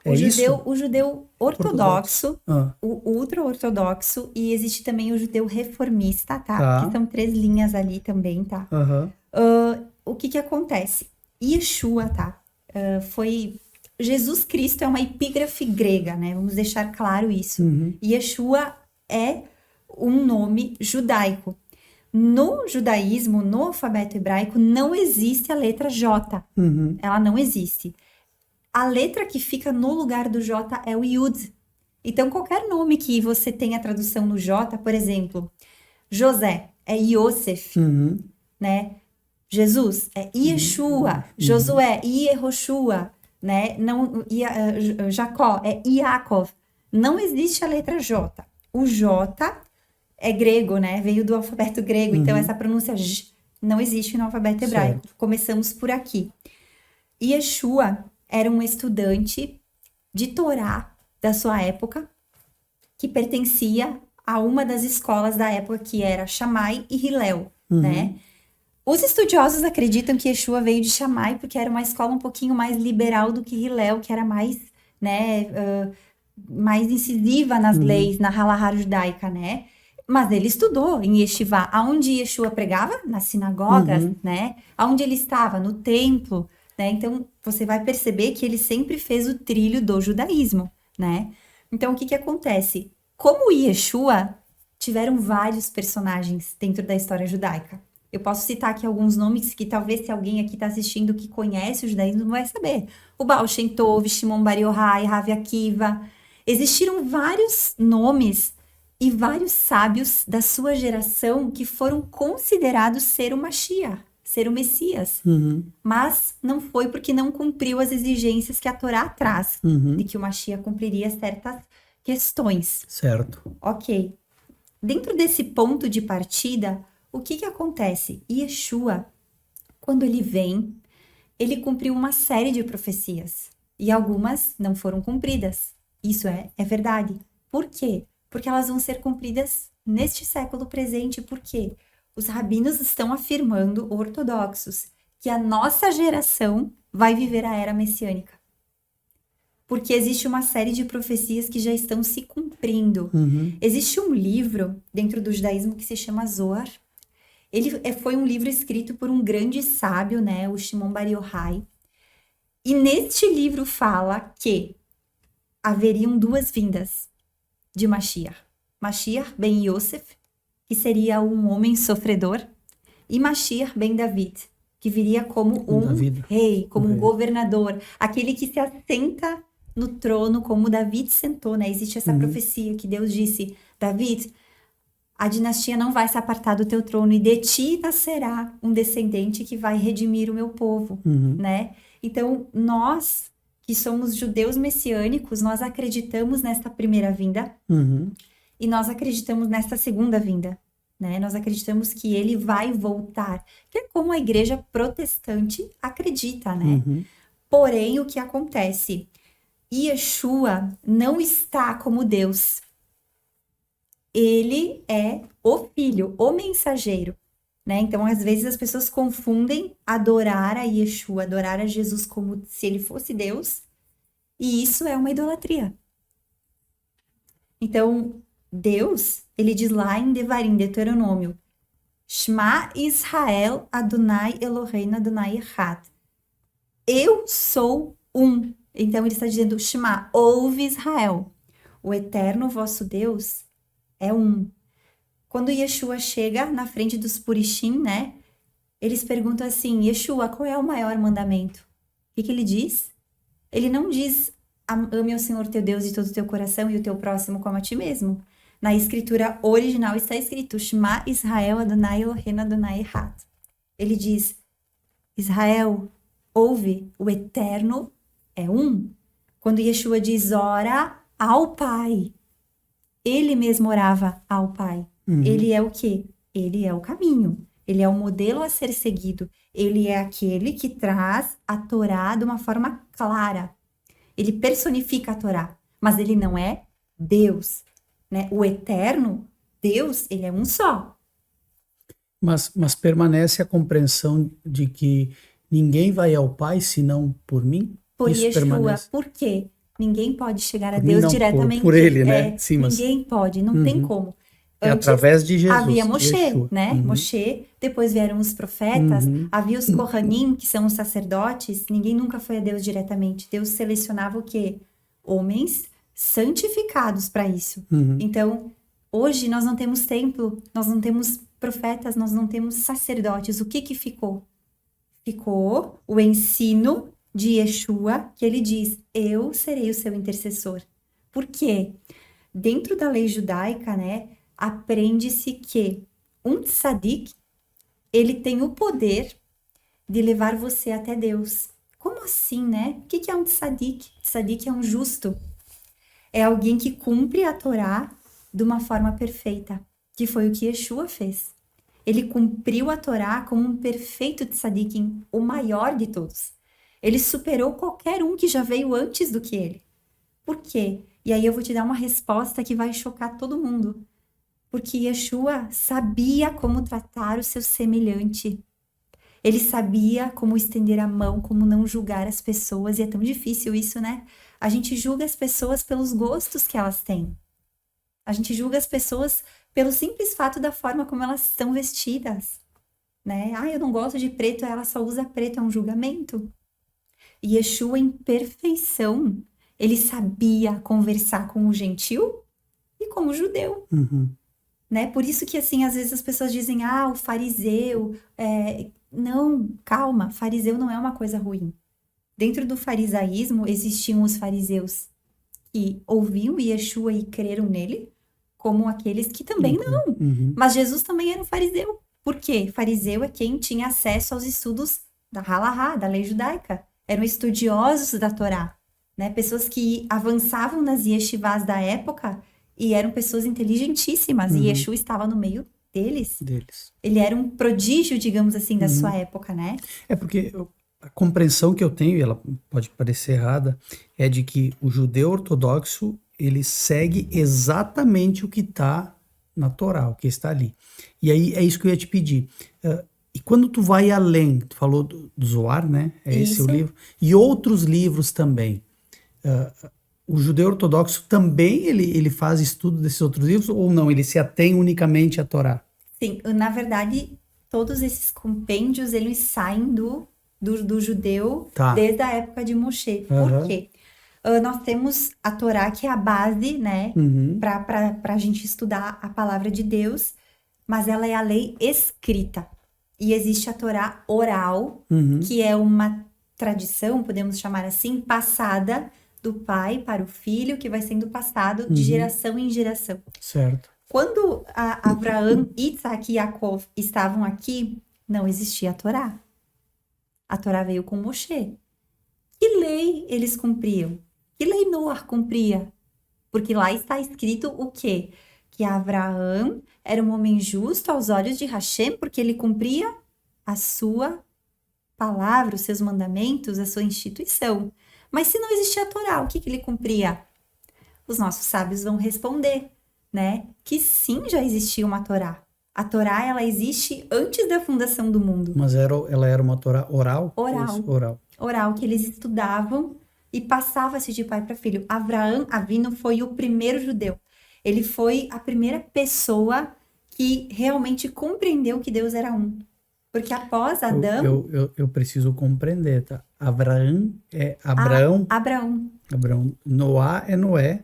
O judeu ortodoxo, o ultra-ortodoxo, e existe também o judeu reformista, tá? Que são 3 linhas ali também, tá? O que acontece? Yeshua, tá? Jesus Cristo é uma epígrafe grega, né? Vamos deixar claro isso. Yeshua é um nome judaico. No judaísmo, no alfabeto hebraico, não existe a letra J. Ela não existe. A letra que fica no lugar do J é o Yud. Então, qualquer nome que você tenha tradução no J, por exemplo, José é Yosef, né? Jesus é Yeshua, Josué, Yehoshua, né? Não, Jacó é Yaakov. Não existe a letra J. O J é grego, né? Veio do alfabeto grego, então essa pronúncia J não existe no alfabeto hebraico. Certo. Começamos por aqui. Yeshua era um estudante de Torá da sua época, que pertencia a uma das escolas da época, que era Shammai e Hillel, né? Os estudiosos acreditam que Yeshua veio de Shammai, porque era uma escola um pouquinho mais liberal do que Hillel, que era mais, né, mais incisiva nas leis, na halahá judaica, né? Mas ele estudou em Yeshivá. Aonde Yeshua pregava? Nas sinagogas, né? Aonde ele estava? No templo. Né? Então, você vai perceber que ele sempre fez o trilho do judaísmo, né? Então, o que acontece? Como Yeshua, tiveram vários personagens dentro da história judaica. Eu posso citar aqui alguns nomes que talvez se alguém aqui está assistindo que conhece o judaísmo vai saber. O Baal Shem Tov, Shimon Bar Yochai, Rav Akiva. Existiram vários nomes e vários sábios da sua geração que foram considerados ser o Mashiach, ser o Messias, mas não foi porque não cumpriu as exigências que a Torá traz, de que o Mashiach cumpriria certas questões. Certo. Ok. Dentro desse ponto de partida, o que acontece? Yeshua, quando ele vem, ele cumpriu uma série de profecias, e algumas não foram cumpridas. Isso é verdade. Por quê? Porque elas vão ser cumpridas neste século presente. Por quê? Os rabinos estão afirmando, ortodoxos, que a nossa geração vai viver a era messiânica. Porque existe uma série de profecias que já estão se cumprindo. Existe um livro dentro do judaísmo que se chama Zohar. Ele foi um livro escrito por um grande sábio, né, o Shimon Bar Yochai. E neste livro fala que haveriam 2 vindas de Mashiach. Mashiach ben Yosef, que seria um homem sofredor, e Mashiach ben David, que viria como rei, como um governador, aquele que se assenta no trono como David sentou, né? Existe essa profecia que Deus disse, David, a dinastia não vai se apartar do teu trono e de ti nascerá um descendente que vai redimir o meu povo, né? Então, nós que somos judeus messiânicos, nós acreditamos nesta primeira vinda e nós acreditamos nesta segunda vinda, né? Nós acreditamos que ele vai voltar, que é como a igreja protestante acredita, né? Porém, o que acontece? Yeshua não está como Deus. Ele é o Filho, o mensageiro, né? Então, às vezes as pessoas confundem adorar a Yeshua, adorar a Jesus como se ele fosse Deus, e isso é uma idolatria. Então, Deus, ele diz lá em Devarim, Deuteronômio, Shema Israel, Adonai Eloheinu, Adonai Echad. Eu sou um. Então ele está dizendo, Shema, ouve Israel. O eterno vosso Deus é um. Quando Yeshua chega na frente dos Purishim, né? Eles perguntam assim, Yeshua, qual é o maior mandamento? O que ele diz? Ele não diz, ame ao Senhor teu Deus de todo o teu coração e o teu próximo como a ti mesmo. Na escritura original está escrito, Shema Israel, Adonai Eloheinu, Adonai Echad. Ele diz, Israel, ouve, o eterno é um. Quando Yeshua diz, ora ao Pai, ele mesmo orava ao Pai. Ele é o quê? Ele é o caminho. Ele é o modelo a ser seguido. Ele é aquele que traz a Torá de uma forma clara. Ele personifica a Torá, mas ele não é Deus, né? O eterno, Deus, ele é um só. Mas permanece a compreensão de que ninguém vai ao Pai senão por mim? Por Isso Yeshua, permanece. por quê? Ninguém pode chegar a Por mim, Deus não, diretamente. por ele, né? Sim, mas Ninguém pode, não tem como. é Antes, através de Jesus. havia Moshe, Yeshua. né? Moshe, depois vieram os profetas, havia os Kohanim, que são os sacerdotes. Ninguém nunca foi a Deus diretamente. Deus selecionava o quê? Homens santificados para isso. Então, hoje nós não temos templo, nós não temos profetas, nós não temos sacerdotes. O que ficou? Ficou o ensino de Yeshua, que ele diz, eu serei o seu intercessor. Por quê? Dentro da lei judaica, né, aprende-se que um tzadik, ele tem o poder de levar você até Deus. Como assim, né? O que é um tzadik? Tzadik é um justo. É alguém que cumpre a Torá de uma forma perfeita, que foi o que Yeshua fez. Ele cumpriu a Torá como um perfeito tzadik, o maior de todos. Ele superou qualquer um que já veio antes do que ele. Por quê? E aí eu vou te dar uma resposta que vai chocar todo mundo. Porque Yeshua sabia como tratar o seu semelhante. Ele sabia como estender a mão, como não julgar as pessoas. E é tão difícil isso, né? A gente julga as pessoas pelos gostos que elas têm. A gente julga as pessoas pelo simples fato da forma como elas estão vestidas, né? Ah, eu não gosto de preto, ela só usa preto, é um julgamento. E Yeshua, em perfeição, ele sabia conversar com o gentil e com o judeu, né? Por isso que, assim, às vezes as pessoas dizem, ah, o fariseu... Não, calma, fariseu não é uma coisa ruim. Dentro do farisaísmo existiam os fariseus que ouviam Yeshua e creram nele, como aqueles que também não. Mas Jesus também era um fariseu. Por quê? Fariseu é quem tinha acesso aos estudos da Halahá, da lei judaica. Eram estudiosos da Torá, né? Pessoas que avançavam nas yeshivás da época e eram pessoas inteligentíssimas. E Yeshua estava no meio deles. Ele era um prodígio, digamos assim, da sua época, né? É porque a compreensão que eu tenho, e ela pode parecer errada, é de que o judeu ortodoxo, ele segue exatamente o que está na Torá, o que está ali. E aí é isso que eu ia te pedir. E quando tu vai além, tu falou do Zohar, né? É esse o livro. E outros livros também. O judeu ortodoxo também ele faz estudo desses outros livros ou não? Ele se atém unicamente à Torá? Sim, na verdade, todos esses compêndios, eles saem do judeu desde a época de Moshe. Por quê? Nós temos a Torá, que é a base, né, para a gente estudar a palavra de Deus, mas ela é a lei escrita. E existe a Torá oral, que é uma tradição, podemos chamar assim, passada do pai para o filho, que vai sendo passado de geração em geração. Certo. Quando Abraão, Isaac e Jacó estavam aqui, não existia a Torá. A Torá veio com Moshe. Que lei eles cumpriam? Que lei Noé cumpria? Porque lá está escrito o quê? Que Abraão era um homem justo aos olhos de Hashem, porque ele cumpria a sua palavra, os seus mandamentos, a sua instituição. Mas se não existia a Torá, o que ele cumpria? Os nossos sábios vão responder, né? Que sim, já existia uma Torá. A Torá, ela existe antes da fundação do mundo. Mas ela era uma Torá oral? Oral. Oral, que eles estudavam e passava-se de pai para filho. Abraão Avino foi o primeiro judeu. Ele foi a primeira pessoa que realmente compreendeu que Deus era um. Porque após Adão... Eu preciso compreender, tá? Abraão é Abraão. Abraão. Noá é Noé.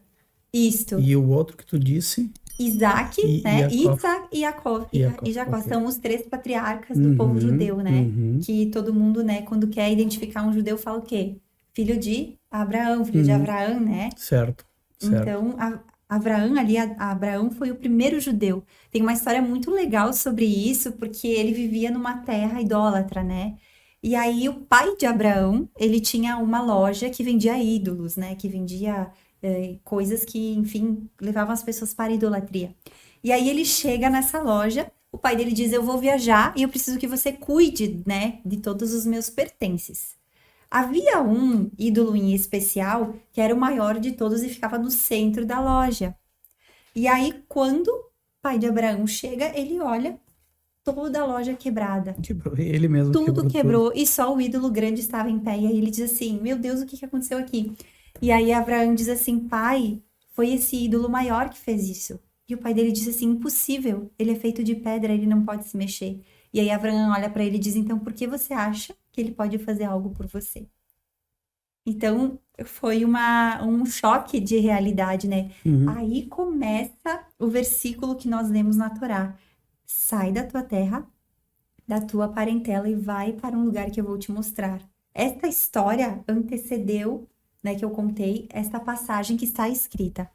Isto. E o outro que tu disse? Isaac, né? Isaac e Jacó. E Jacó okay. São os 3 patriarcas do povo judeu, né? Que todo mundo, né, quando quer identificar um judeu, fala o quê? Filho de Abraão, filho de Abraão, né? Certo. Então, Abraão foi o primeiro judeu. Tem uma história muito legal sobre isso, porque ele vivia numa terra idólatra, né? E aí, o pai de Abraão, ele tinha uma loja que vendia ídolos, né? Que vendia coisas que, enfim, levavam as pessoas para a idolatria. E aí, ele chega nessa loja, o pai dele diz, eu vou viajar e eu preciso que você cuide, né? De todos os meus pertences. Havia um ídolo em especial que era o maior de todos e ficava no centro da loja. E aí, quando o pai de Abraão chega, ele olha toda a loja quebrada. Quebrou, ele mesmo Tudo quebrou e só o ídolo grande estava em pé. E aí ele diz assim, meu Deus, o que aconteceu aqui? E aí Abraão diz assim, pai, foi esse ídolo maior que fez isso. E o pai dele diz assim, impossível, ele é feito de pedra, ele não pode se mexer. E aí Abraão olha para ele e diz, então por que você acha que ele pode fazer algo por você? Então, foi um choque de realidade, né? Aí começa o versículo que nós lemos na Torá. Sai da tua terra, da tua parentela e vai para um lugar que eu vou te mostrar. Esta história antecedeu, né, que eu contei, esta passagem que está escrita.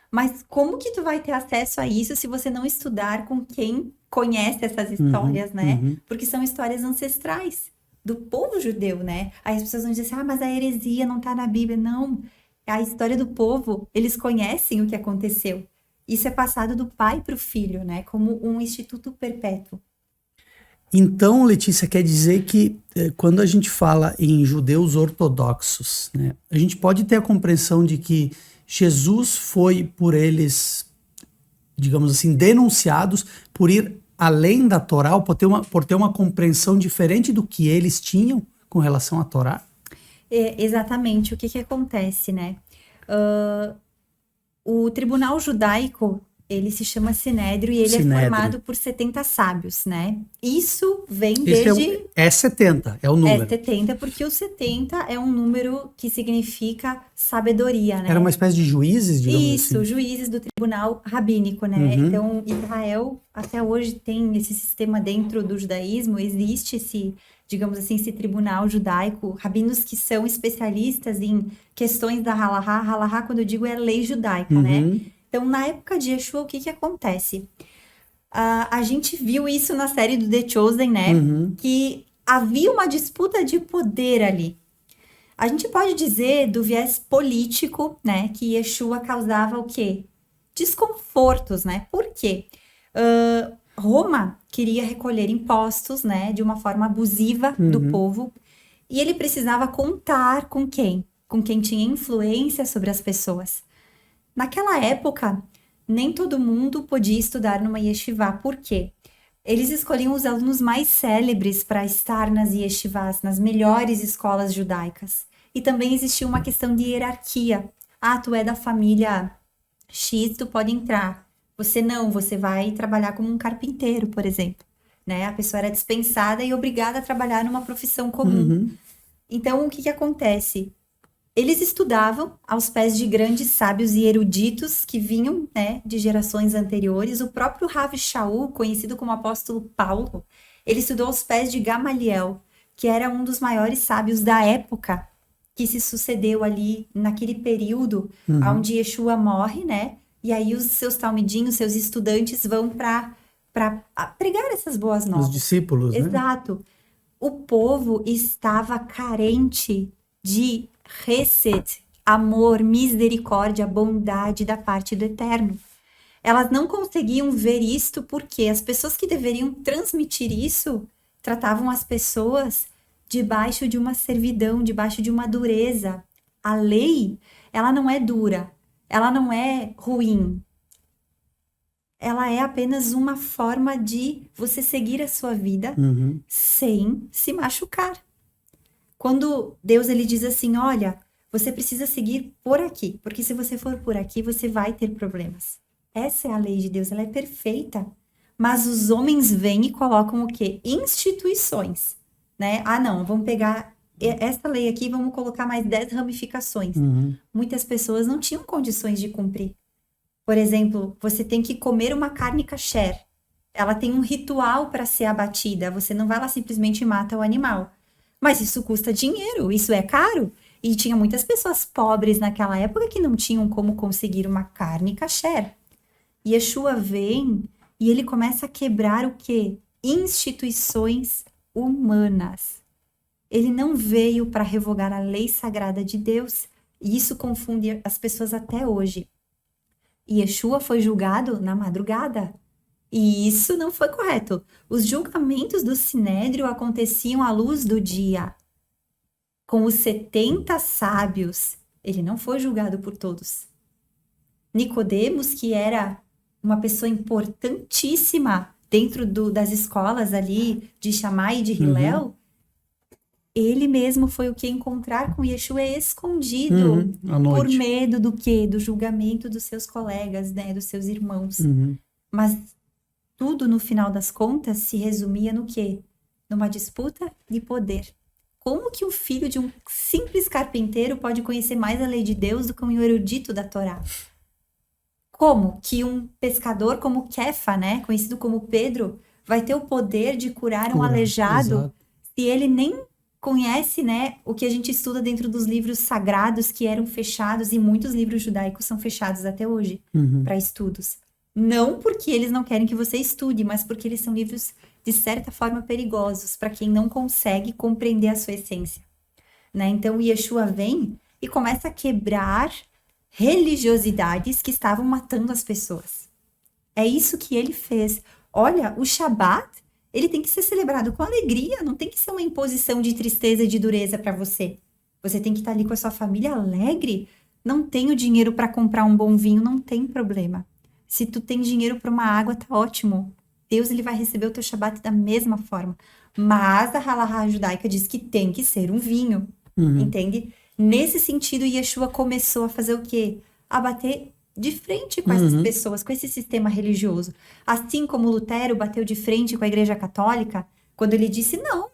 Mas como que tu vai ter acesso a isso se você não estudar com quem conhece essas histórias, né? Porque são histórias ancestrais do povo judeu, né? Aí as pessoas vão dizer assim, mas a heresia não tá na Bíblia. Não, é a história do povo, eles conhecem o que aconteceu. Isso é passado do pai para o filho, né? Como um instituto perpétuo. Então, Letícia, quer dizer que quando a gente fala em judeus ortodoxos, né, a gente pode ter a compreensão de que Jesus foi por eles, digamos assim, denunciados por ir além da Torá, ou por ter uma compreensão diferente do que eles tinham com relação à Torá? Exatamente. O que acontece, né? O tribunal judaico, ele se chama Sinédrio e ele é formado por 70 sábios, né? Isso vem desde... É 70, é o número. É 70, porque o 70 é um número que significa sabedoria, né? Era uma espécie de juízes, digamos assim? Isso, juízes do tribunal rabínico, né? Então, Israel, até hoje, tem esse sistema dentro do judaísmo, existe esse, digamos assim, esse tribunal judaico, rabinos que são especialistas em questões da halahá. Halahá, quando eu digo, é lei judaica, né? Então, na época de Yeshua, o que acontece? A gente viu isso na série do The Chosen, né? Que havia uma disputa de poder ali. A gente pode dizer do viés político, né? Que Yeshua causava o quê? Desconfortos, né? Por quê? Roma queria recolher impostos, né? De uma forma abusiva do povo. E ele precisava contar com quem? Com quem tinha influência sobre as pessoas. Naquela época, nem todo mundo podia estudar numa yeshivá. Por quê? Eles escolhiam os alunos mais célebres para estar nas yeshivás, nas melhores escolas judaicas. E também existia uma questão de hierarquia. Tu é da família X, tu pode entrar. Você não, você vai trabalhar como um carpinteiro, por exemplo. Né? A pessoa era dispensada e obrigada a trabalhar numa profissão comum. Então, o que acontece? Eles estudavam aos pés de grandes sábios e eruditos que vinham, né, de gerações anteriores. O próprio Rav Shaul, conhecido como apóstolo Paulo, ele estudou aos pés de Gamaliel, que era um dos maiores sábios da época que se sucedeu ali naquele período onde Yeshua morre, né? E aí os seus talmidinhos, seus estudantes vão para pregar essas boas novas. Os discípulos, né? Exato. O povo estava carente de Hesed, amor, misericórdia, bondade da parte do Eterno. Elas não conseguiam ver isto porque as pessoas que deveriam transmitir isso tratavam as pessoas debaixo de uma servidão, debaixo de uma dureza. A lei, ela não é dura, ela não é ruim. Ela é apenas uma forma de você seguir a sua vida sem se machucar. Quando Deus ele diz assim, olha, você precisa seguir por aqui, porque se você for por aqui, você vai ter problemas. Essa é a lei de Deus, ela é perfeita. Mas os homens vêm e colocam o quê? Instituições, né? Ah, não, vamos pegar essa lei aqui e vamos colocar mais 10 ramificações. Muitas pessoas não tinham condições de cumprir. Por exemplo, você tem que comer uma carne kasher. Ela tem um ritual para ser abatida. Você não vai lá simplesmente e mata o animal. Mas isso custa dinheiro, isso é caro. E tinha muitas pessoas pobres naquela época que não tinham como conseguir uma carne kasher. E Yeshua vem e ele começa a quebrar o quê? Instituições humanas. Ele não veio para revogar a lei sagrada de Deus. E isso confunde as pessoas até hoje. E Yeshua foi julgado na madrugada. E isso não foi correto. Os julgamentos do Sinédrio aconteciam à luz do dia. Com os 70 sábios, ele não foi julgado por todos. Nicodemos, que era uma pessoa importantíssima dentro das escolas ali de Shammai e de Hillel, ele mesmo foi o que encontrar com Yeshua escondido por medo do quê? Do julgamento dos seus colegas, né? Dos seus irmãos. Mas tudo, no final das contas, se resumia no quê? Numa disputa de poder. Como que o filho de um simples carpinteiro pode conhecer mais a lei de Deus do que um erudito da Torá? Como que um pescador como Kefa, né? Conhecido como Pedro, vai ter o poder de curar um aleijado se ele nem conhece, né, o que a gente estuda dentro dos livros sagrados que eram fechados, e muitos livros judaicos são fechados até hoje para estudos. Não porque eles não querem que você estude, mas porque eles são livros, de certa forma, perigosos para quem não consegue compreender a sua essência. Né? Então, Yeshua vem e começa a quebrar religiosidades que estavam matando as pessoas. É isso que ele fez. Olha, o Shabat, ele tem que ser celebrado com alegria, não tem que ser uma imposição de tristeza e de dureza para você. Você tem que estar ali com a sua família alegre. Não tenho dinheiro para comprar um bom vinho, não tem problema. Se tu tem dinheiro para uma água, tá ótimo. Deus, ele vai receber o teu Shabat da mesma forma. Mas a halahá judaica diz que tem que ser um vinho, entende? Nesse sentido, Yeshua começou a fazer o quê? A bater de frente com essas pessoas, com esse sistema religioso. Assim como Lutero bateu de frente com a Igreja Católica, quando ele disse, não,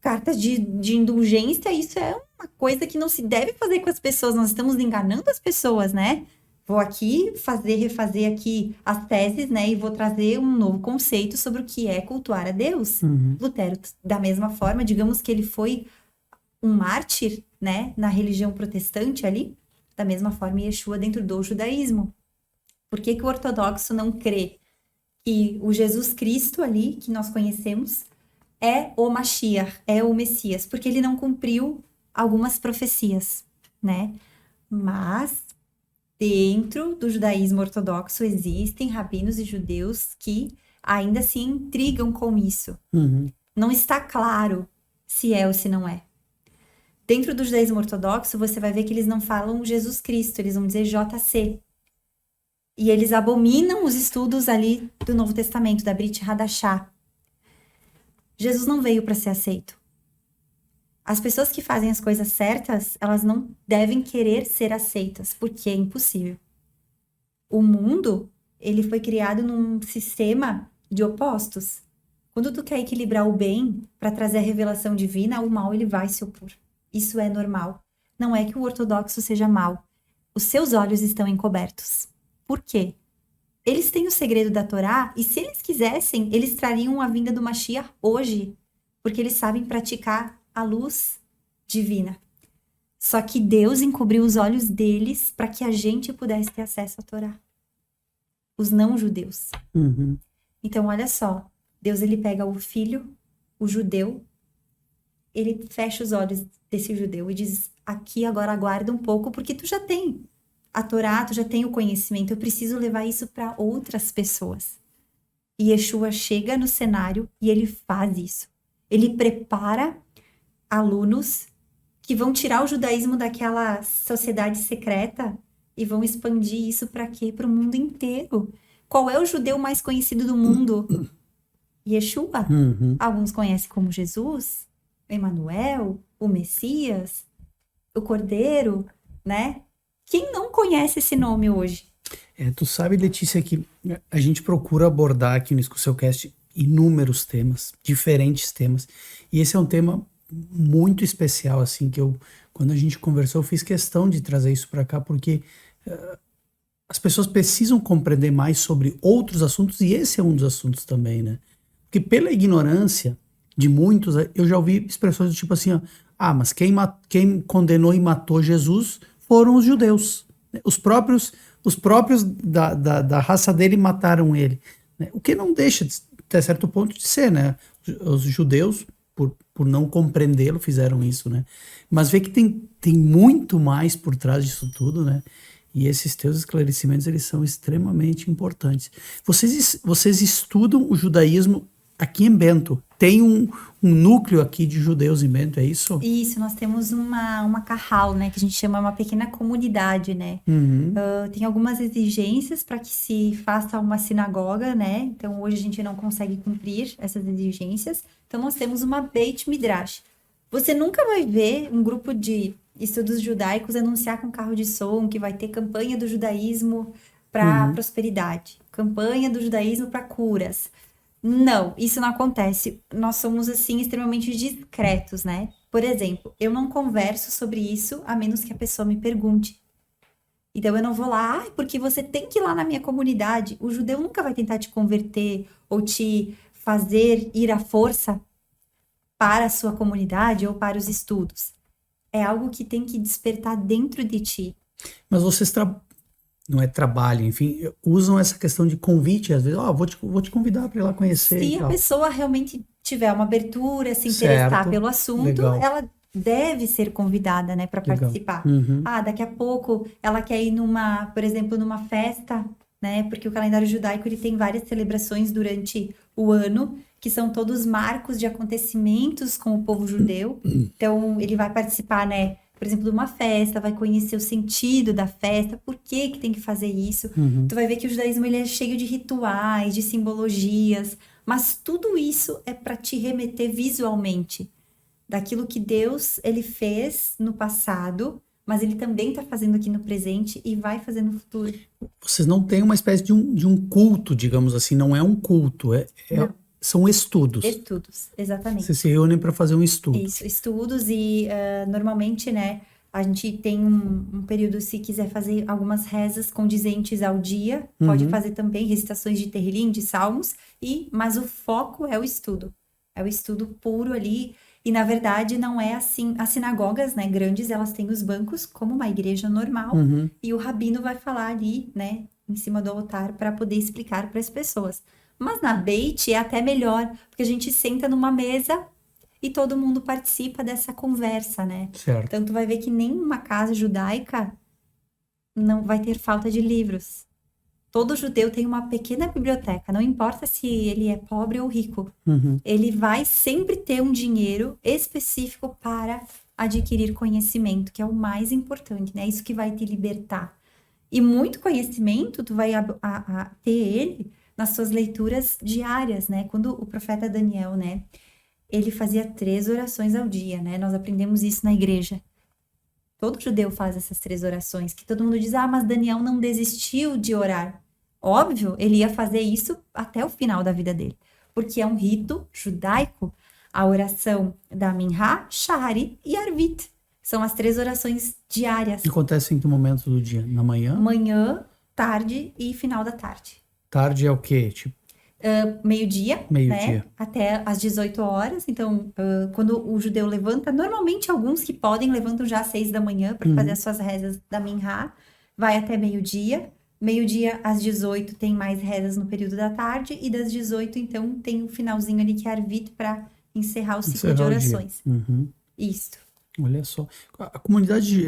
cartas de indulgência, isso é uma coisa que não se deve fazer com as pessoas, nós estamos enganando as pessoas, né? Vou aqui refazer aqui as teses, né? E vou trazer um novo conceito sobre o que é cultuar a Deus. Lutero, da mesma forma, digamos que ele foi um mártir, né? Na religião protestante ali, da mesma forma Yeshua dentro do judaísmo. Por que que o ortodoxo não crê que o Jesus Cristo ali, que nós conhecemos, é o Mashiach, é o Messias? Porque ele não cumpriu algumas profecias, né? Mas dentro do judaísmo ortodoxo existem rabinos e judeus que ainda se intrigam com isso. Não está claro se é ou se não é. Dentro do judaísmo ortodoxo, você vai ver que eles não falam Jesus Cristo, eles vão dizer JC. E eles abominam os estudos ali do Novo Testamento, da Brit Hadashah. Jesus não veio para ser aceito. As pessoas que fazem as coisas certas, elas não devem querer ser aceitas, porque é impossível. O mundo, ele foi criado num sistema de opostos. Quando tu quer equilibrar o bem para trazer a revelação divina, o mal ele vai se opor. Isso é normal. Não é que o ortodoxo seja mau. Os seus olhos estão encobertos. Por quê? Eles têm o segredo da Torá e se eles quisessem, eles trariam a vinda do Mashiach hoje, porque eles sabem praticar a luz divina. Só que Deus encobriu os olhos deles para que a gente pudesse ter acesso à Torá. Os não-judeus. Então, olha só. Deus, ele pega o filho, o judeu, ele fecha os olhos desse judeu e diz, aqui agora aguarda um pouco, porque tu já tem a Torá, tu já tem o conhecimento, eu preciso levar isso para outras pessoas. E Yeshua chega no cenário e ele faz isso. Ele prepara alunos que vão tirar o judaísmo daquela sociedade secreta e vão expandir isso para quê? Para o mundo inteiro. Qual é o judeu mais conhecido do mundo? Yeshua. Alguns conhecem como Jesus, Emanuel, o Messias, o Cordeiro, né? Quem não conhece esse nome hoje? Tu sabe, Letícia, que a gente procura abordar aqui no Escusselcast inúmeros temas, diferentes temas. E esse é um tema muito especial, assim, que quando a gente conversou, eu fiz questão de trazer isso para cá, porque as pessoas precisam compreender mais sobre outros assuntos, e esse é um dos assuntos também, né? Porque pela ignorância de muitos, eu já ouvi expressões do tipo assim, ó, mas quem condenou e matou Jesus foram os judeus. Os próprios da raça dele mataram ele. Né? O que não deixa, até certo ponto, de ser, né? Os judeus, por não compreendê-lo, fizeram isso, né? Mas vê que tem muito mais por trás disso tudo, né? E esses teus esclarecimentos, eles são extremamente importantes. Vocês estudam o judaísmo aqui em Bento. Tem um núcleo aqui de judeus em Bento, é isso? Isso, nós temos uma carral, né, que a gente chama uma pequena comunidade, né? Tem algumas exigências para que se faça uma sinagoga, né? Então, hoje a gente não consegue cumprir essas exigências. Então, nós temos uma Beit Midrash. Você nunca vai ver um grupo de estudos judaicos anunciar com carro de som que vai ter campanha do judaísmo para prosperidade, campanha do judaísmo para curas. Não, isso não acontece. Nós somos, assim, extremamente discretos, né? Por exemplo, eu não converso sobre isso a menos que a pessoa me pergunte. Então, eu não vou lá, porque você tem que ir lá na minha comunidade. O judeu nunca vai tentar te converter ou te fazer ir à força para a sua comunidade ou para os estudos. É algo que tem que despertar dentro de ti. Mas vocês não é trabalho, enfim, usam essa questão de convite, às vezes, vou te convidar para ir lá conhecer. Se a pessoa realmente tiver uma abertura, se interessar pelo assunto, legal. Ela deve ser convidada, né, para participar. Daqui a pouco ela quer ir por exemplo, numa festa, né, porque o calendário judaico ele tem várias celebrações durante o ano, que são todos marcos de acontecimentos com o povo judeu. Então, ele vai participar, né, por exemplo, de uma festa, vai conhecer o sentido da festa, por que tem que fazer isso. Tu vai ver que o judaísmo ele é cheio de rituais, de simbologias, mas tudo isso é para te remeter visualmente daquilo que Deus ele fez no passado, mas ele também está fazendo aqui no presente e vai fazer no futuro. Vocês não têm uma espécie de um culto, digamos assim, não é um culto, são estudos. Estudos, exatamente. Vocês se reúnem para fazer um estudo. Isso, estudos e normalmente, né, a gente tem um período, se quiser fazer algumas rezas condizentes ao dia, pode fazer também recitações de Terrilim, de Salmos, mas o foco é o estudo. É o estudo puro ali. E, na verdade, não é assim. As sinagogas, né, grandes, elas têm os bancos como uma igreja normal. E o rabino vai falar ali, né, em cima do altar para poder explicar para as pessoas. Mas na Beit é até melhor, porque a gente senta numa mesa e todo mundo participa dessa conversa, né? Certo. Então, tu vai ver que nenhuma casa judaica não vai ter falta de livros. Todo judeu tem uma pequena biblioteca, não importa se ele é pobre ou rico. Ele vai sempre ter um dinheiro específico para adquirir conhecimento, que é o mais importante, né? Isso que vai te libertar. E muito conhecimento, tu vai ter ele nas suas leituras diárias, né? Quando o profeta Daniel, né? Ele fazia 3 orações ao dia, né? Nós aprendemos isso na igreja. Todo judeu faz essas 3 orações, que todo mundo diz, mas Daniel não desistiu de orar. Óbvio, ele ia fazer isso até o final da vida dele, porque é um rito judaico, a oração da Minha, Shaharit e Arvit. São as 3 orações diárias. Acontece em que momento do dia? Na manhã? Manhã, tarde e final da tarde. Tarde é o quê? Tipo... Meio-dia, né? Até às 18 horas. Então, quando o judeu levanta, normalmente alguns que podem levantam já às 6 da manhã para fazer as suas rezas da Minha, vai até meio-dia. Meio-dia às 18 tem mais rezas no período da tarde, e das 18, então, tem um finalzinho ali que é Arvit para encerrar o ciclo de orações. Isso. Olha só. A comunidade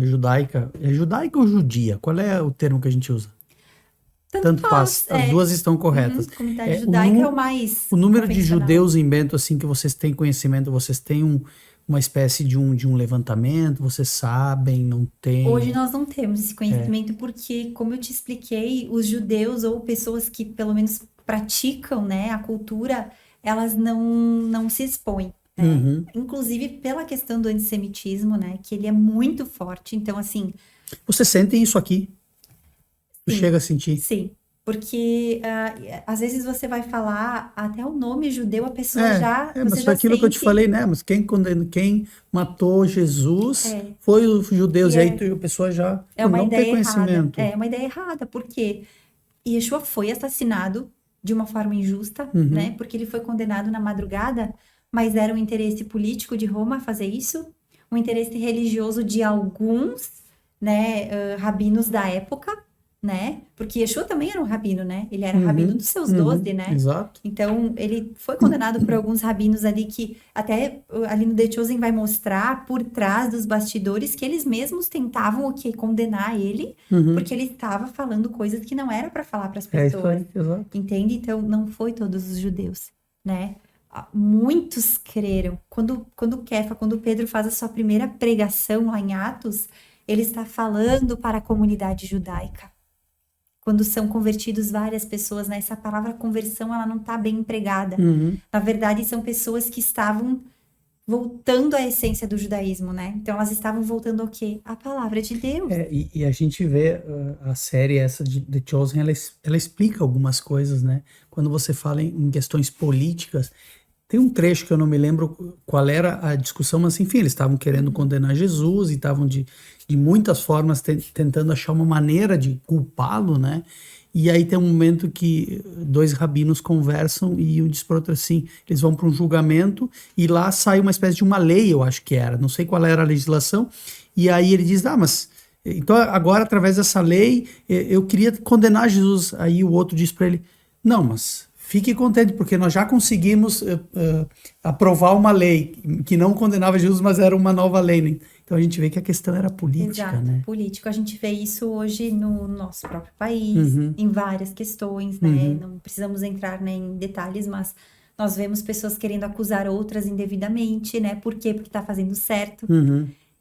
judaica, é judaica ou judia? Qual é o termo que a gente usa? Tanto faz. As duas estão corretas. Comunidade judaica é o mais... O número de judeus em Bento, assim, que vocês têm conhecimento, vocês têm uma espécie de um levantamento, vocês sabem, não tem? Hoje nós não temos esse conhecimento porque, como eu te expliquei, os judeus ou pessoas que pelo menos praticam, né, a cultura, elas não se expõem. Né? Inclusive pela questão do antissemitismo, né, que ele é muito forte. Então, assim... Vocês sentem isso aqui? Tu chega a sentir? Sim, porque às vezes você vai falar até o nome judeu, a pessoa mas você foi já aquilo que eu te sente. falei, né? Mas quem matou Jesus foi os judeus. E E aí a pessoa já é uma não tem ideia errada. conhecimento. É uma ideia errada, porque Yeshua foi assassinado de uma forma injusta, né? Porque ele foi condenado na madrugada, mas era um interesse político de Roma fazer isso, um interesse religioso de alguns, né, rabinos da época, né? Porque Yeshua também era um rabino, né? Ele era rabino dos seus 12, né? Exato. Então, ele foi condenado por alguns rabinos ali que até ali no The Chosen vai mostrar por trás dos bastidores que eles mesmos tentavam condenar ele, porque ele estava falando coisas que não era para falar para as É isso pessoas. aí, exato. Entende? Então, não foi todos os judeus, né? Muitos creram. Quando Pedro faz a sua primeira pregação lá em Atos, ele está falando para a comunidade judaica. Quando são convertidos várias pessoas, né? Essa palavra conversão, ela não está bem empregada. Na verdade, são pessoas que estavam voltando à essência do judaísmo, né? Então, elas estavam voltando ao quê? A palavra de Deus. E a gente vê a série essa de The Chosen, ela explica algumas coisas, né? Quando você fala em questões políticas, tem um trecho que eu não me lembro qual era a discussão, mas enfim, eles estavam querendo condenar Jesus e estavam de muitas formas tentando achar uma maneira de culpá-lo, né? E aí tem um momento que dois rabinos conversam e um diz para o outro assim, eles vão para um julgamento e lá sai uma espécie de uma lei, eu acho que era, não sei qual era a legislação, e aí ele diz, mas então agora através dessa lei eu queria condenar Jesus. Aí o outro diz para ele, não, mas fique contente, porque nós já conseguimos aprovar uma lei que não condenava Jesus, mas era uma nova lei, né? Então a gente vê que a questão era política, Exato, né? político. A gente vê isso hoje no nosso próprio país, em várias questões, né? Não precisamos entrar, né, em detalhes, mas nós vemos pessoas querendo acusar outras indevidamente, né? Por quê? Porque tá fazendo certo.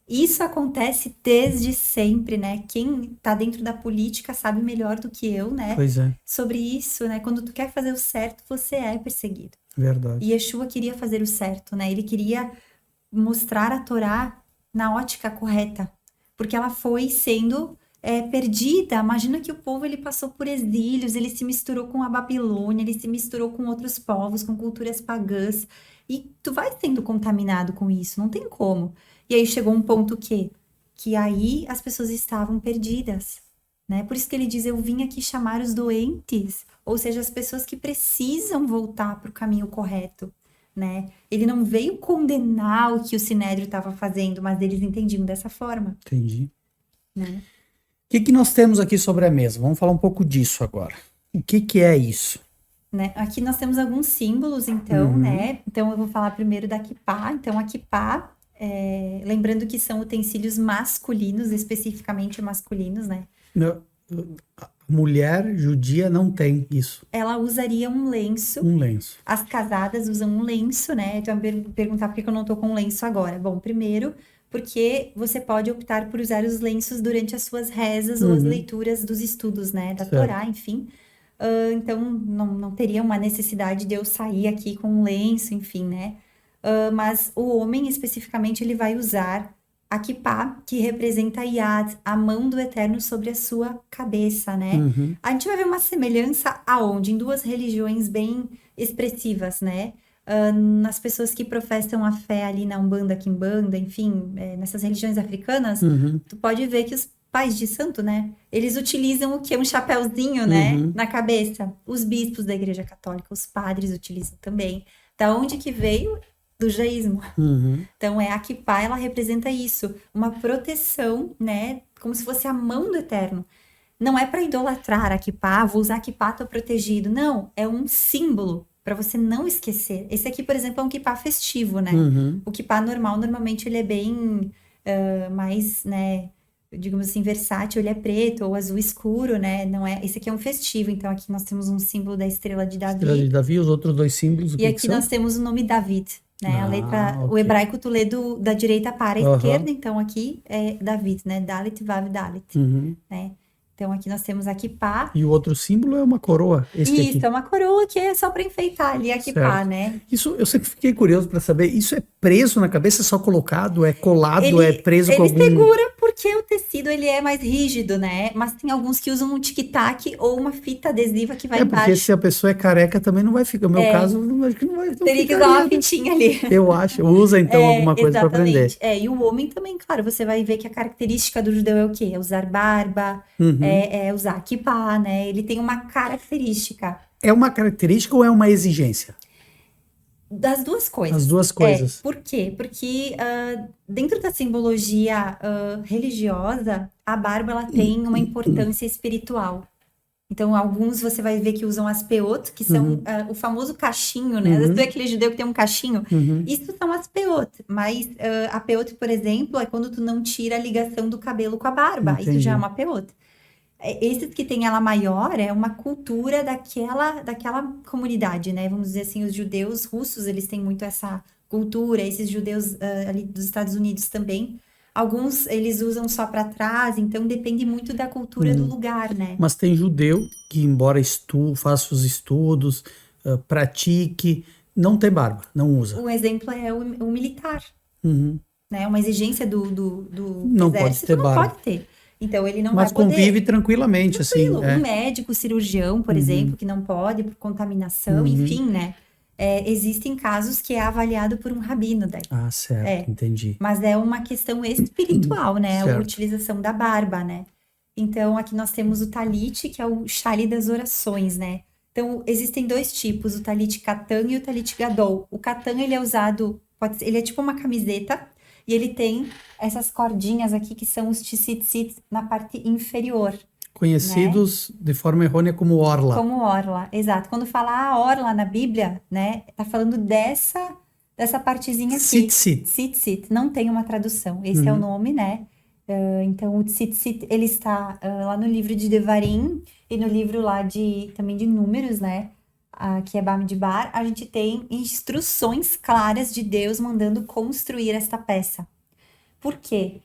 Isso acontece desde sempre, né? Quem tá dentro da política sabe melhor do que eu, né? Pois é, Sobre isso, né? Quando tu quer fazer o certo, você é perseguido. verdade. E Yeshua queria fazer o certo, né? Ele queria mostrar a Torá na ótica correta, porque ela foi sendo perdida. Imagina que o povo ele passou por exílios, ele se misturou com a Babilônia, ele se misturou com outros povos, com culturas pagãs, e tu vai sendo contaminado com isso, não tem como. E aí chegou um ponto que aí as pessoas estavam perdidas, né? Por isso que ele diz, eu vim aqui chamar os doentes, ou seja, as pessoas que precisam voltar para o caminho correto, né? Ele não veio condenar o que o Sinédrio estava fazendo, mas eles entendiam dessa forma. Entendi. Né? O que nós temos aqui sobre a mesa? Vamos falar um pouco disso agora. O que é isso? Né? Aqui nós temos alguns símbolos, então, né? Então eu vou falar primeiro da kippá. Então a kippá, lembrando que são utensílios masculinos, especificamente masculinos, né? A mulher judia não tem isso. Ela usaria um lenço. Um lenço. As casadas usam um lenço, né? Então, perguntar por que eu não tô com um lenço agora. Bom, primeiro, porque você pode optar por usar os lenços durante as suas rezas ou as leituras dos estudos, né? Da Torá, enfim. Então, não teria uma necessidade de eu sair aqui com um lenço, enfim, né? Mas o homem, especificamente, ele vai usar a kippá, que representa a Yad, a mão do Eterno sobre a sua cabeça, né? A gente vai ver uma semelhança aonde? Em duas religiões bem expressivas, né? Nas pessoas que professam a fé ali na Umbanda, Quimbanda, enfim, nessas religiões africanas, tu pode ver que os pais de santo, né? Eles utilizam o quê? Um chapéuzinho, né? Na cabeça. Os bispos da Igreja Católica, os padres utilizam também. Da onde que veio? Do judaísmo. Então, a kippá, ela representa isso, uma proteção, né, como se fosse a mão do Eterno. Não é para idolatrar a kippá, vou usar a kippá, tô protegido. Não, é um símbolo para você não esquecer. Esse aqui, por exemplo, é um kippá festivo, né? O kippá normal, normalmente, ele é bem mais, né, digamos assim, versátil, ele é preto ou azul escuro, né? Não é, esse aqui é um festivo, então aqui nós temos um símbolo da estrela de Davi. Estrela de Davi, os outros dois símbolos, o que aqui que são? nós temos o nome David, né? A letra, o ok. hebraico tu lê da direita para a esquerda, então aqui é David, né? Dalit, Vav, Dalit, né? Então aqui nós temos a kippá. E o outro símbolo é uma coroa, esse Isso, aqui. é uma coroa que é só para enfeitar ali a kippá, né? Isso, eu sempre fiquei curioso para saber, isso é preso na cabeça, só colocado, é colado, é preso com algum... Ele segura porque porque o tecido, ele é mais rígido, né? Mas tem alguns que usam um tic-tac ou uma fita adesiva que vai Porque embaixo. se a pessoa é careca também não vai ficar. No meu caso, acho que não vai. Não Teria que usar uma fitinha ali. Eu acho. Usa então alguma coisa para aprender. Exatamente. E o homem também, claro, você vai ver que a característica do judeu é o quê? É usar barba, é usar kippah, né? Ele tem uma característica. É uma característica ou é uma exigência? Das duas coisas. As duas coisas. Por quê? Porque dentro da simbologia religiosa, a barba ela tem uma importância espiritual. Então, alguns você vai ver que usam as peot, que são o famoso cachinho, né? Às vezes tu vê aquele judeu que tem um cachinho. Isso são as peot. Mas a peot, por exemplo, é quando tu não tira a ligação do cabelo com a barba. Entendi. Isso já é uma peot. Esses que tem ela maior é uma cultura daquela comunidade, né? Vamos dizer assim, os judeus russos, eles têm muito essa cultura. Esses judeus ali dos Estados Unidos também. Alguns, eles usam só para trás, então depende muito da cultura do lugar, né? Mas tem judeu que, embora faça os estudos, pratique, não tem barba, não usa. Um exemplo é o militar, Uhum. né? Uma exigência do Não pode exército ter não barba. pode ter. Então, ele não Mas vai poder. convive tranquilamente, Tranquilo. assim. Um médico, cirurgião, por exemplo, que não pode por contaminação, enfim, né? Existem casos que é avaliado por um rabino daí. Ah, certo, entendi. Mas é uma questão espiritual, né? A Certo. utilização da barba, né? Então, aqui nós temos o talit, que é o chale das orações, né? Então, existem dois tipos, o talit katan e o talit gadol. O katan, ele é usado, ele é tipo uma camiseta, e ele tem essas cordinhas aqui, que são os tzitzit na parte inferior. Conhecidos de forma errônea como orla. Como orla, exato. Quando fala a orla na Bíblia, né? Tá falando dessa partezinha aqui. Tzitzit. Tzitzit. Não tem uma tradução. Esse é o nome, né? Então, o tzitzit, ele está lá no livro de Devarim e no livro lá também de Números, né? Que é Bamidbar. A gente tem instruções claras de Deus mandando construir esta peça. Por quê?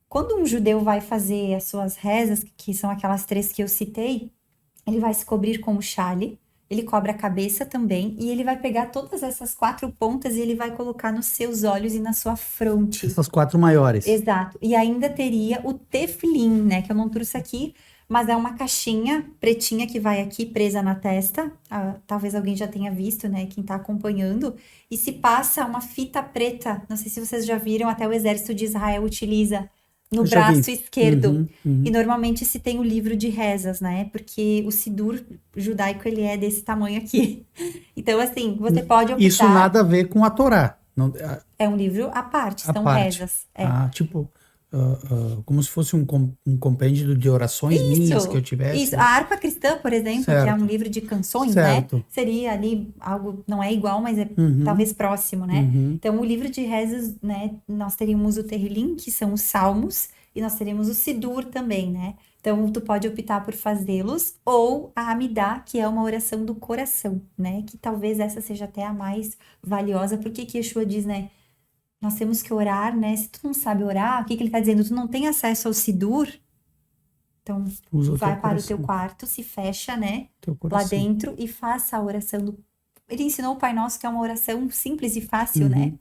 Quando um judeu vai fazer as suas rezas, que são aquelas 3 que eu citei, ele vai se cobrir com o chale, ele cobre a cabeça também, e ele vai pegar todas essas 4 pontas e ele vai colocar nos seus olhos e na sua fronte. Essas 4 maiores. Exato. E ainda teria o tefilim, né, que eu não trouxe aqui, mas é uma caixinha pretinha que vai aqui presa na testa. Talvez alguém já tenha visto, né, quem tá acompanhando. E se passa uma fita preta, não sei se vocês já viram, até o exército de Israel utiliza no braço esquerdo. E normalmente se tem o livro de rezas, né? Porque o sidur judaico, ele é desse tamanho aqui. Então, assim, você pode optar... Isso nada a ver com a Torá. Não, é um livro à parte, são rezas. Tipo, como se fosse um compêndio de orações minhas que eu tivesse. Isso, a harpa cristã, por exemplo, que é um livro de canções, né? Seria ali algo, não é igual, mas é talvez próximo, né? Então, o livro de rezas, né? Nós teríamos o Terrilim, que são os salmos, e nós teríamos o Sidur também, né? Então, tu pode optar por fazê-los, ou a Amidá, que é uma oração do coração, né? Que talvez essa seja até a mais valiosa, porque que Yeshua diz, né? Nós temos que orar, né? Se tu não sabe orar, o que ele está dizendo? Tu não tem acesso ao Sidur? Então, vai para o teu quarto, se fecha, né? Lá dentro e faça a oração Ele ensinou o Pai Nosso, que é uma oração simples e fácil, né?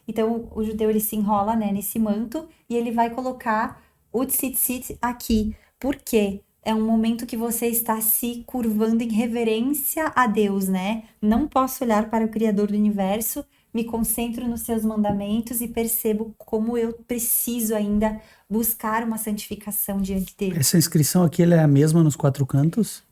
Então, o judeu, ele se enrola, né, nesse manto e ele vai colocar o tzitzit aqui. Por quê? É um momento que você está se curvando em reverência a Deus, né? Não posso olhar para o Criador do Universo, me concentro nos seus mandamentos e percebo como eu preciso ainda buscar uma santificação diante dele. Essa inscrição aqui, ela é a mesma nos 4 cantos?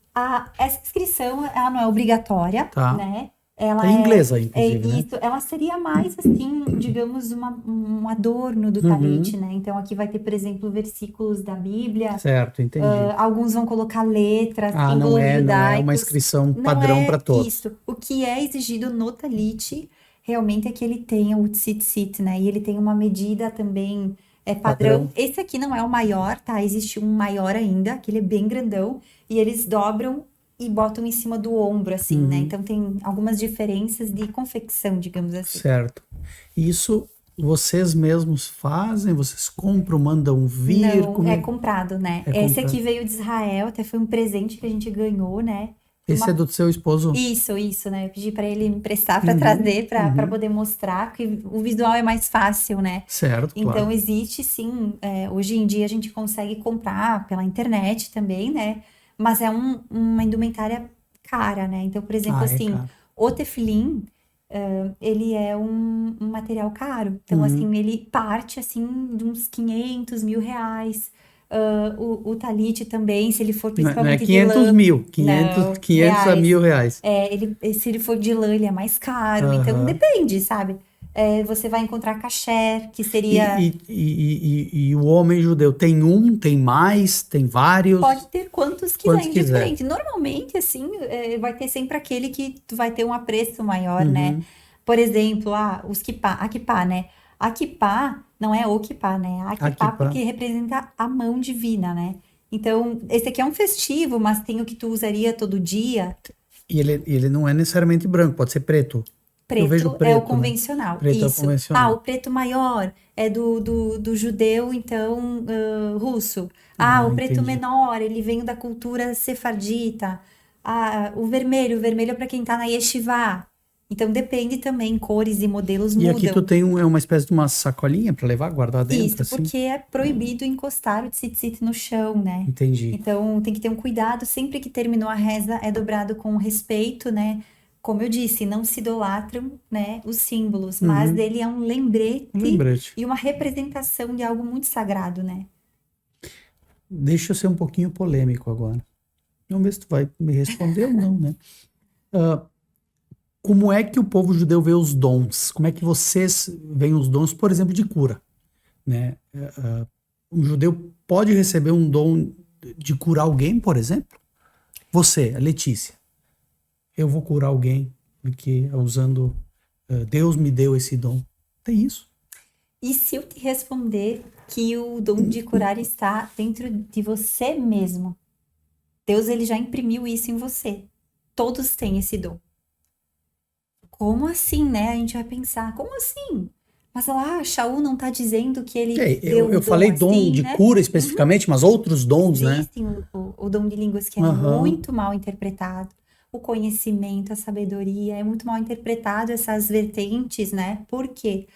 Essa inscrição, ela não é obrigatória, né? Ela é inglesa, inclusive, né? Isso, ela seria mais, assim, digamos, um adorno do talit, né? Então, aqui vai ter, por exemplo, versículos da Bíblia. Certo, entendi. Alguns vão colocar letras, símbolos não é uma inscrição padrão para todos. Isso. O que é exigido no talit, realmente, é que ele tenha o tzitzit, né? E ele tem uma medida também padrão. Esse aqui não é o maior, tá? Existe um maior ainda, que ele é bem grandão. E eles dobram e botam em cima do ombro, assim, né? Então, tem algumas diferenças de confecção, digamos assim. Certo. Isso vocês mesmos fazem? Vocês compram, mandam vir? Não, é comprado, né? Esse aqui veio de Israel, até foi um presente que a gente ganhou, né? Esse é do seu esposo? Isso, né? Eu pedi para ele me emprestar para trazer, para poder mostrar, porque o visual é mais fácil, né? Certo, Então, claro. existe sim, hoje em dia a gente consegue comprar pela internet também, né? Mas é uma indumentária cara, né? Então, por exemplo, É assim, caro. o tefilim, ele é um material caro. Então, assim, ele parte, assim, de uns 500 mil reais. O talit também, se ele for Não é principalmente de 500 lã. mil, Não, 500 a reais. R$ 1.000. Se ele for de lã, ele é mais caro. Então, Aham. depende, sabe? Você vai encontrar kasher, que seria... E o homem judeu tem tem mais, tem Pode vários, ter quantos quiser, quantos quiser. indiferente. Normalmente, assim, vai ter sempre aquele que tu vai ter um apreço maior, né? Uhum. Por exemplo, os kippá, a kippá, né? A kippá não é o kippá, né? A Aqui kippá porque representa a mão divina, né? Então, esse aqui é um festivo, mas tem o que tu usaria todo dia. ele não é necessariamente branco, pode ser preto. Eu vejo Preto é o preto, né? convencional, Preto é o isso. O convencional. preto maior é do judeu, então, russo. O preto Entendi. menor, ele vem da cultura sefardita. O vermelho é para quem tá na yeshiva. Então, depende também, cores e modelos E aqui tu mudam. tem uma espécie de uma sacolinha para levar, guardar dentro, Isso, assim? porque é proibido encostar o tzitzit no chão, né? Entendi. Então, tem que ter um cuidado. Sempre que terminou a reza, é dobrado com respeito, né? Como eu disse, não se idolatram, né, os símbolos, mas Uhum. dele é um lembrete Um lembrete. e uma representação de algo muito sagrado, né? Deixa eu ser um pouquinho polêmico agora. Vamos ver se tu vai me responder ou não, né? Como é que o povo judeu vê os dons? Como é que vocês veem os dons, por exemplo, de cura? Né? Um judeu pode receber um dom de curar alguém, por exemplo? Você, a Letícia, eu vou curar alguém porque usando Deus me deu esse dom. Tem isso. E se eu te responder que o dom de curar está dentro de você mesmo? Deus, ele já imprimiu isso em você. Todos têm esse dom. Como assim, né? A gente vai pensar, como assim? Mas lá, Shaul não está dizendo que ele deu Eu o dom falei dom assim, de né? cura especificamente, mas outros dons, né? Existem o dom de línguas que é Aham. muito mal interpretado. O conhecimento, a sabedoria, é muito mal interpretado essas vertentes, né? Por quê?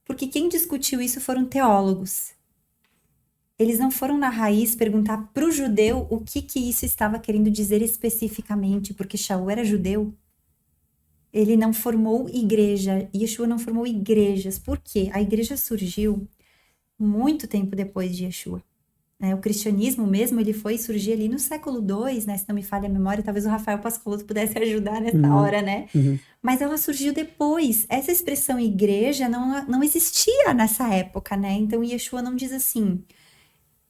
Porque quem discutiu isso foram teólogos. Eles não foram na raiz perguntar para o judeu o que isso estava querendo dizer especificamente, porque Shaul era judeu. Ele não formou igreja, Yeshua não formou igrejas. Por quê? A igreja surgiu muito tempo depois de Yeshua. O cristianismo mesmo, ele foi surgir ali no século II, né? Se não me falha a memória, talvez o Rafael Pascoloto pudesse ajudar nessa hora, né? Mas ela surgiu depois. Essa expressão igreja não existia nessa época, né? Então, Yeshua não diz assim,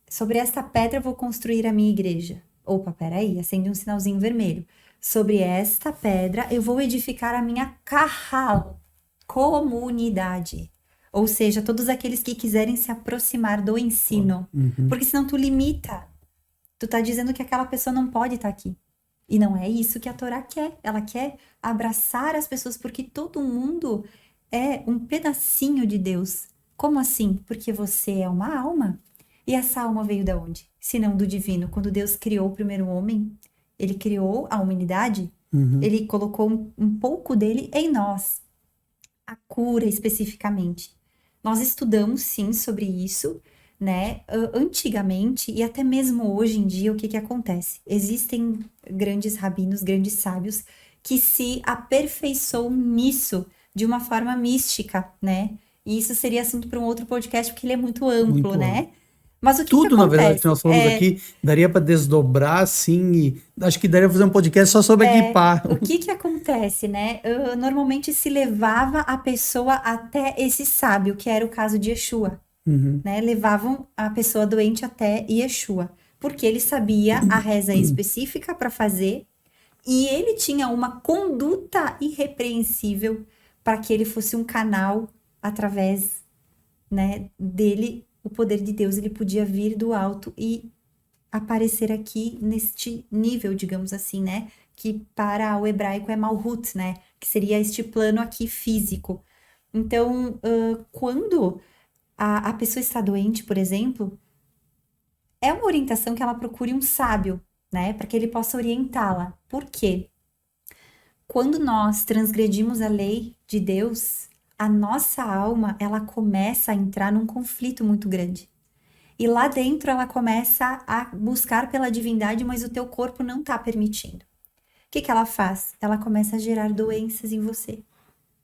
sobre esta pedra eu vou construir a minha igreja. Opa, peraí, acende um sinalzinho vermelho. Sobre esta pedra eu vou edificar a minha kahal, comunidade. Ou seja, todos aqueles que quiserem se aproximar do ensino. Porque senão tu limita. Tu tá dizendo que aquela pessoa não pode estar aqui. E não é isso que a Torá quer. Ela quer abraçar as pessoas porque todo mundo é um pedacinho de Deus. Como assim? Porque você é uma alma. E essa alma veio de onde? Se não do divino. Quando Deus criou o primeiro homem, ele criou a humanidade. Ele colocou um pouco dele em nós. A cura especificamente. Nós estudamos sim sobre isso, né? Antigamente e até mesmo hoje em dia, o que acontece? Existem grandes rabinos, grandes sábios que se aperfeiçoam nisso de uma forma mística, né? E isso seria assunto para um outro podcast porque ele é muito amplo, né? Mas o que Tudo, na verdade, acontece? que nós falamos aqui, daria para desdobrar, assim, e acho que daria para fazer um podcast só sobre a kippá. O que acontece, né? Normalmente se levava a pessoa até esse sábio, que era o caso de Yeshua, né? Levavam a pessoa doente até Yeshua, porque ele sabia a reza específica para fazer e ele tinha uma conduta irrepreensível para que ele fosse um canal através, né, dele. O poder de Deus, ele podia vir do alto e aparecer aqui neste nível, digamos assim, né? Que para o hebraico é Malhut, né? Que seria este plano aqui físico. Então, quando a pessoa está doente, por exemplo, é uma orientação que ela procure um sábio, né? Para que ele possa orientá-la. Por quê? Quando nós transgredimos a lei de Deus, a nossa alma, ela começa a entrar num conflito muito grande. E lá dentro ela começa a buscar pela divindade, mas o teu corpo não está permitindo. O que ela faz? Ela começa a gerar doenças em você.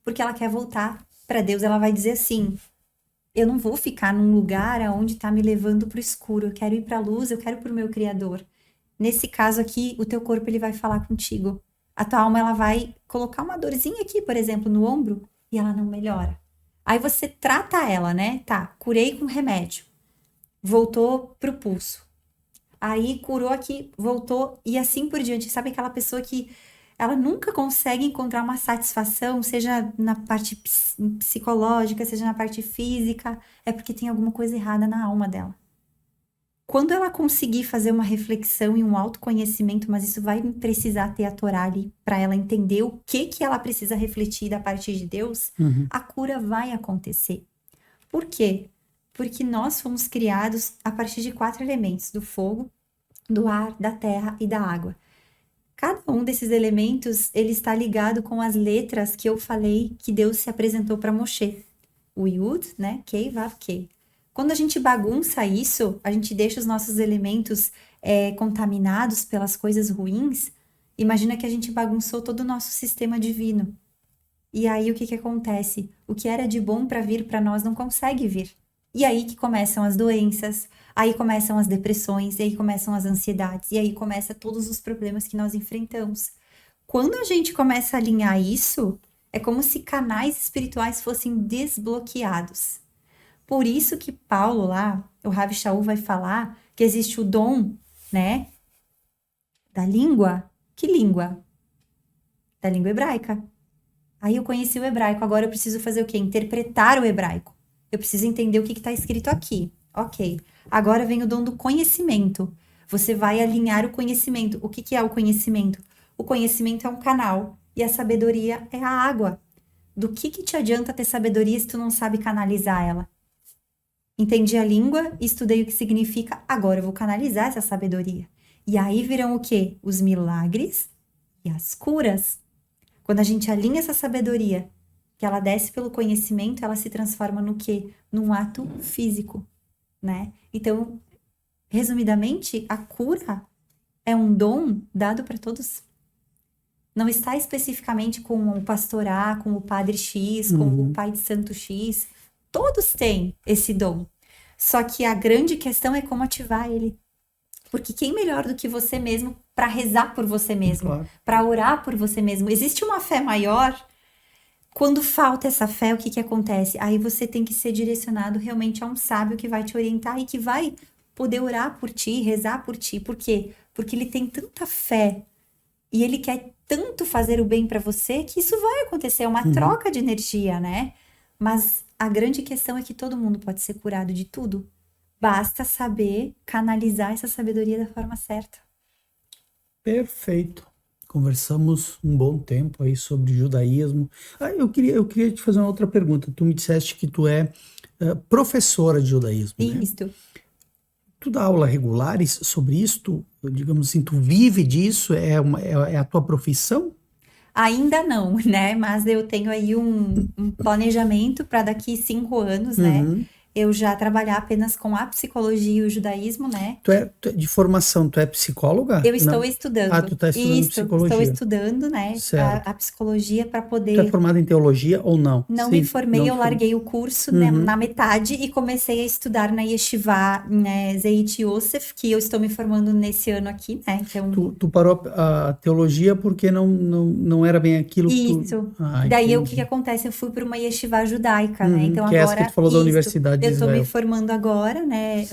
Porque ela quer voltar para Deus. Ela vai dizer assim, eu não vou ficar num lugar onde está me levando para o escuro. Eu quero ir para a luz, eu quero para o meu Criador. Nesse caso aqui, o teu corpo ele vai falar contigo. A tua alma ela vai colocar uma dorzinha aqui, por exemplo, no ombro, e ela não melhora. Aí você trata ela, né? Tá, curei com remédio. Voltou pro pulso. Aí curou aqui, voltou e assim por diante. Sabe aquela pessoa que ela nunca consegue encontrar uma satisfação, seja na parte psicológica, seja na parte física, é porque tem alguma coisa errada na alma dela. Quando ela conseguir fazer uma reflexão e um autoconhecimento, mas isso vai precisar ter a Torá ali para ela entender o que ela precisa refletir da parte de Deus, a cura vai acontecer. Por quê? Porque nós fomos criados a partir de 4 elementos, do fogo, do ar, da terra e da água. Cada um desses elementos, ele está ligado com as letras que eu falei que Deus se apresentou para Moshe. O Yud, né? Kei, Vav, Kei. Quando a gente bagunça isso, a gente deixa os nossos elementos contaminados pelas coisas ruins, imagina que a gente bagunçou todo o nosso sistema divino. E aí o que acontece? O que era de bom para vir para nós não consegue vir. E aí que começam as doenças, aí começam as depressões, e aí começam as ansiedades, e aí começam todos os problemas que nós enfrentamos. Quando a gente começa a alinhar isso, é como se canais espirituais fossem desbloqueados. Por isso que Paulo lá, o Rav Shaul vai falar que existe o dom, né, da língua. Que língua? Da língua hebraica. Aí eu conheci o hebraico, agora eu preciso fazer o quê? Interpretar o hebraico. Eu preciso entender o que está escrito aqui. Ok. Agora vem o dom do conhecimento. Você vai alinhar o conhecimento. O que é o conhecimento? O conhecimento é um canal e a sabedoria é a água. Do que te adianta ter sabedoria se tu não sabe canalizar ela? Entendi a língua, estudei o que significa, agora eu vou canalizar essa sabedoria. E aí virão o quê? Os milagres e as curas. Quando a gente alinha essa sabedoria, que ela desce pelo conhecimento, ela se transforma no quê? Num ato físico, né? Então, resumidamente, a cura é um dom dado para todos. Não está especificamente com o pastor A, com o padre X, com o pai de santo X. Todos têm esse dom. Só que a grande questão é como ativar ele. Porque quem melhor do que você mesmo para rezar por você mesmo, claro, para orar por você mesmo? Existe uma fé maior. Quando falta essa fé, o que acontece? Aí você tem que ser direcionado realmente a um sábio que vai te orientar e que vai poder orar por ti, rezar por ti. Por quê? Porque ele tem tanta fé e ele quer tanto fazer o bem para você que isso vai acontecer. É uma troca de energia, né? Mas a grande questão é que todo mundo pode ser curado de tudo. Basta saber canalizar essa sabedoria da forma certa. Perfeito. Conversamos um bom tempo aí sobre judaísmo. Eu queria te fazer uma outra pergunta. Tu me disseste que tu é professora de judaísmo, né? Isso. Tu dá aula regulares sobre isto? Digamos assim, tu vive disso? É a tua profissão? Ainda não, né? Mas eu tenho aí um planejamento para daqui 5 anos, né? Eu já trabalhar apenas com a psicologia e o judaísmo, né? De formação, tu é psicóloga? Eu estou estudando. Tu está estudando psicologia. Estou estudando, né? A psicologia para poder... Tu é formada em teologia ou não? Não me formei, eu larguei o curso, né, na metade e comecei a estudar na Yeshiva, né, Zeit Yosef, que eu estou me formando nesse ano aqui, né? Então... Tu parou a teologia porque não era bem aquilo que tu... Isso. Daí o que acontece? Eu fui para uma Yeshiva judaica, né? Então que é essa que tu falou da Universidade de eu estou me Israel. formando agora, né,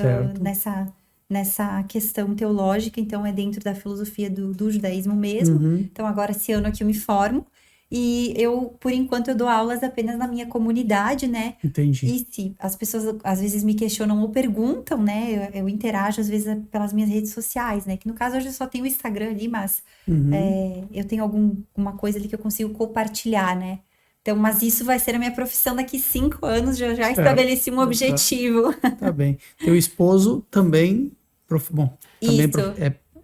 nessa questão teológica, então é dentro da filosofia do judaísmo mesmo. Então agora esse ano aqui eu me formo e eu, por enquanto, eu dou aulas apenas na minha comunidade, né? Entendi. E se as pessoas às vezes me questionam ou perguntam, né, eu interajo às vezes pelas minhas redes sociais, né? Que no caso hoje eu só tenho o Instagram ali, mas eu tenho alguma coisa ali que eu consigo compartilhar, né? Então, mas isso vai ser a minha profissão daqui 5 anos, já estabeleci um objetivo. Tá bem. Teu esposo também,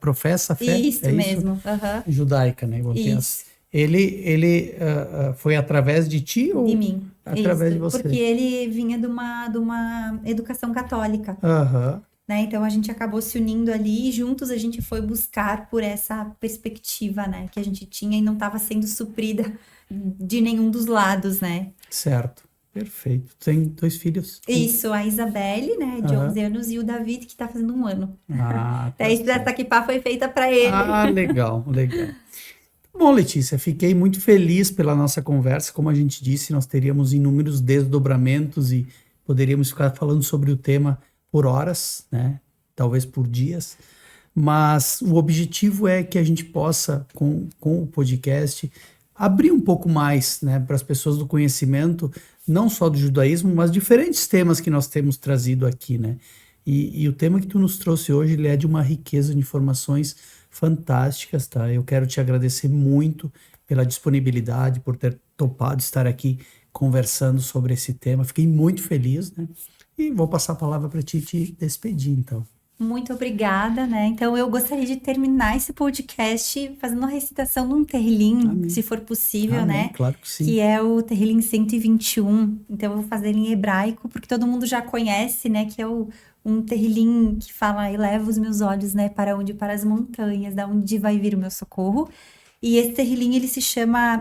professa a fé? Isso mesmo. Uhum. Judaica, né? Isso. Ele foi através de ti ou De mim. através Isso, de você? porque ele vinha de uma educação católica. Aham. Né? Então a gente acabou se unindo ali e juntos a gente foi buscar por essa perspectiva, né, que a gente tinha e não estava sendo suprida de nenhum dos lados, né? Certo, perfeito. Tem 2 filhos? Isso, a Isabelle, né, de Aham. 11 anos, e o David, que está fazendo 1 ano. Ah, tá Daí certo. essa Kippah foi feita para ele. Ah, legal, legal. Bom, Letícia, fiquei muito feliz pela nossa conversa. Como a gente disse, nós teríamos inúmeros desdobramentos e poderíamos ficar falando sobre o tema por horas, né? Talvez por dias. Mas o objetivo é que a gente possa, com o podcast, abrir um pouco mais, né, para as pessoas do conhecimento, não só do judaísmo, mas diferentes temas que nós temos trazido aqui, né? E o tema que tu nos trouxe hoje, ele é de uma riqueza de informações fantásticas, tá? Eu quero te agradecer muito pela disponibilidade, por ter topado estar aqui conversando sobre esse tema. Fiquei muito feliz, né? E vou passar a palavra para ti te despedir, então. Muito obrigada, né? Então eu gostaria de terminar esse podcast fazendo uma recitação de um Tehillim, Amém. se for possível, Amém, né? claro que sim. Que é o Tehillim 121. Então eu vou fazer ele em hebraico, porque todo mundo já conhece, né? Que é um Tehillim que fala: eleva os meus olhos, né? Para onde? Para as montanhas, da onde vai vir o meu socorro. E esse Tehillim,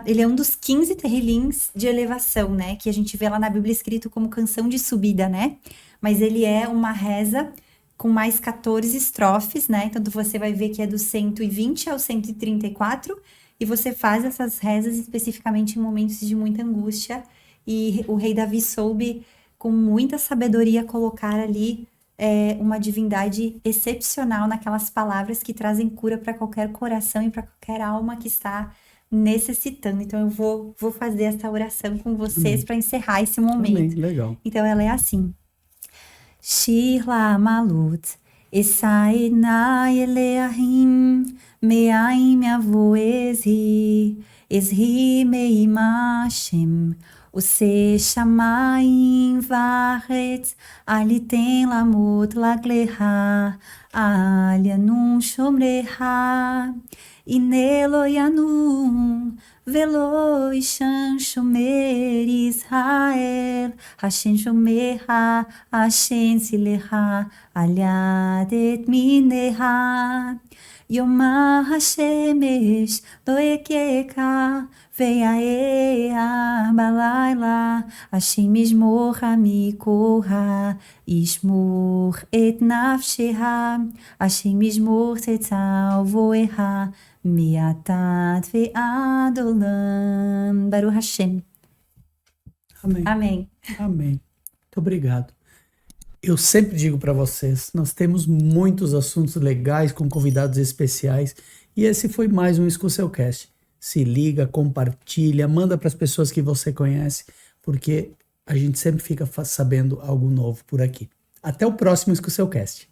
ele é um dos 15 Tehillins de elevação, né? Que a gente vê lá na Bíblia escrito como canção de subida, né? Mas ele é uma reza com mais 14 estrofes, né? Então você vai ver que é do 120 ao 134, e você faz essas rezas especificamente em momentos de muita angústia. E o rei Davi soube, com muita sabedoria, colocar ali uma divindade excepcional naquelas palavras que trazem cura para qualquer coração e para qualquer alma que está necessitando. Então eu vou fazer essa oração com vocês para encerrar esse momento. Amém, legal. Então ela é assim: Shir la'amalut, esai nai eleahim, me'aim yavo ezhi me'ima Hashem, ose shamayim va'aretz, al yiten lamot lagleha, al yanum shomreha, הנה לא ינום ולא ישן שומר ישראל, השם שומרה, השם צילך, על יד את מיניה. יומא השמש לא יככה, ויהא בלילה, השם ישמורך מכל ישמור את נפשיה, השם ישמור צאצא ובואך, מעתה ועד עולם. Baruch Hashem. Amém. Amém. Amém. Muito obrigado. Eu sempre digo para vocês, nós temos muitos assuntos legais com convidados especiais e esse foi mais um Escuceucast. Se liga, compartilha, manda para as pessoas que você conhece, porque a gente sempre fica sabendo algo novo por aqui. Até o próximo Escuceucast.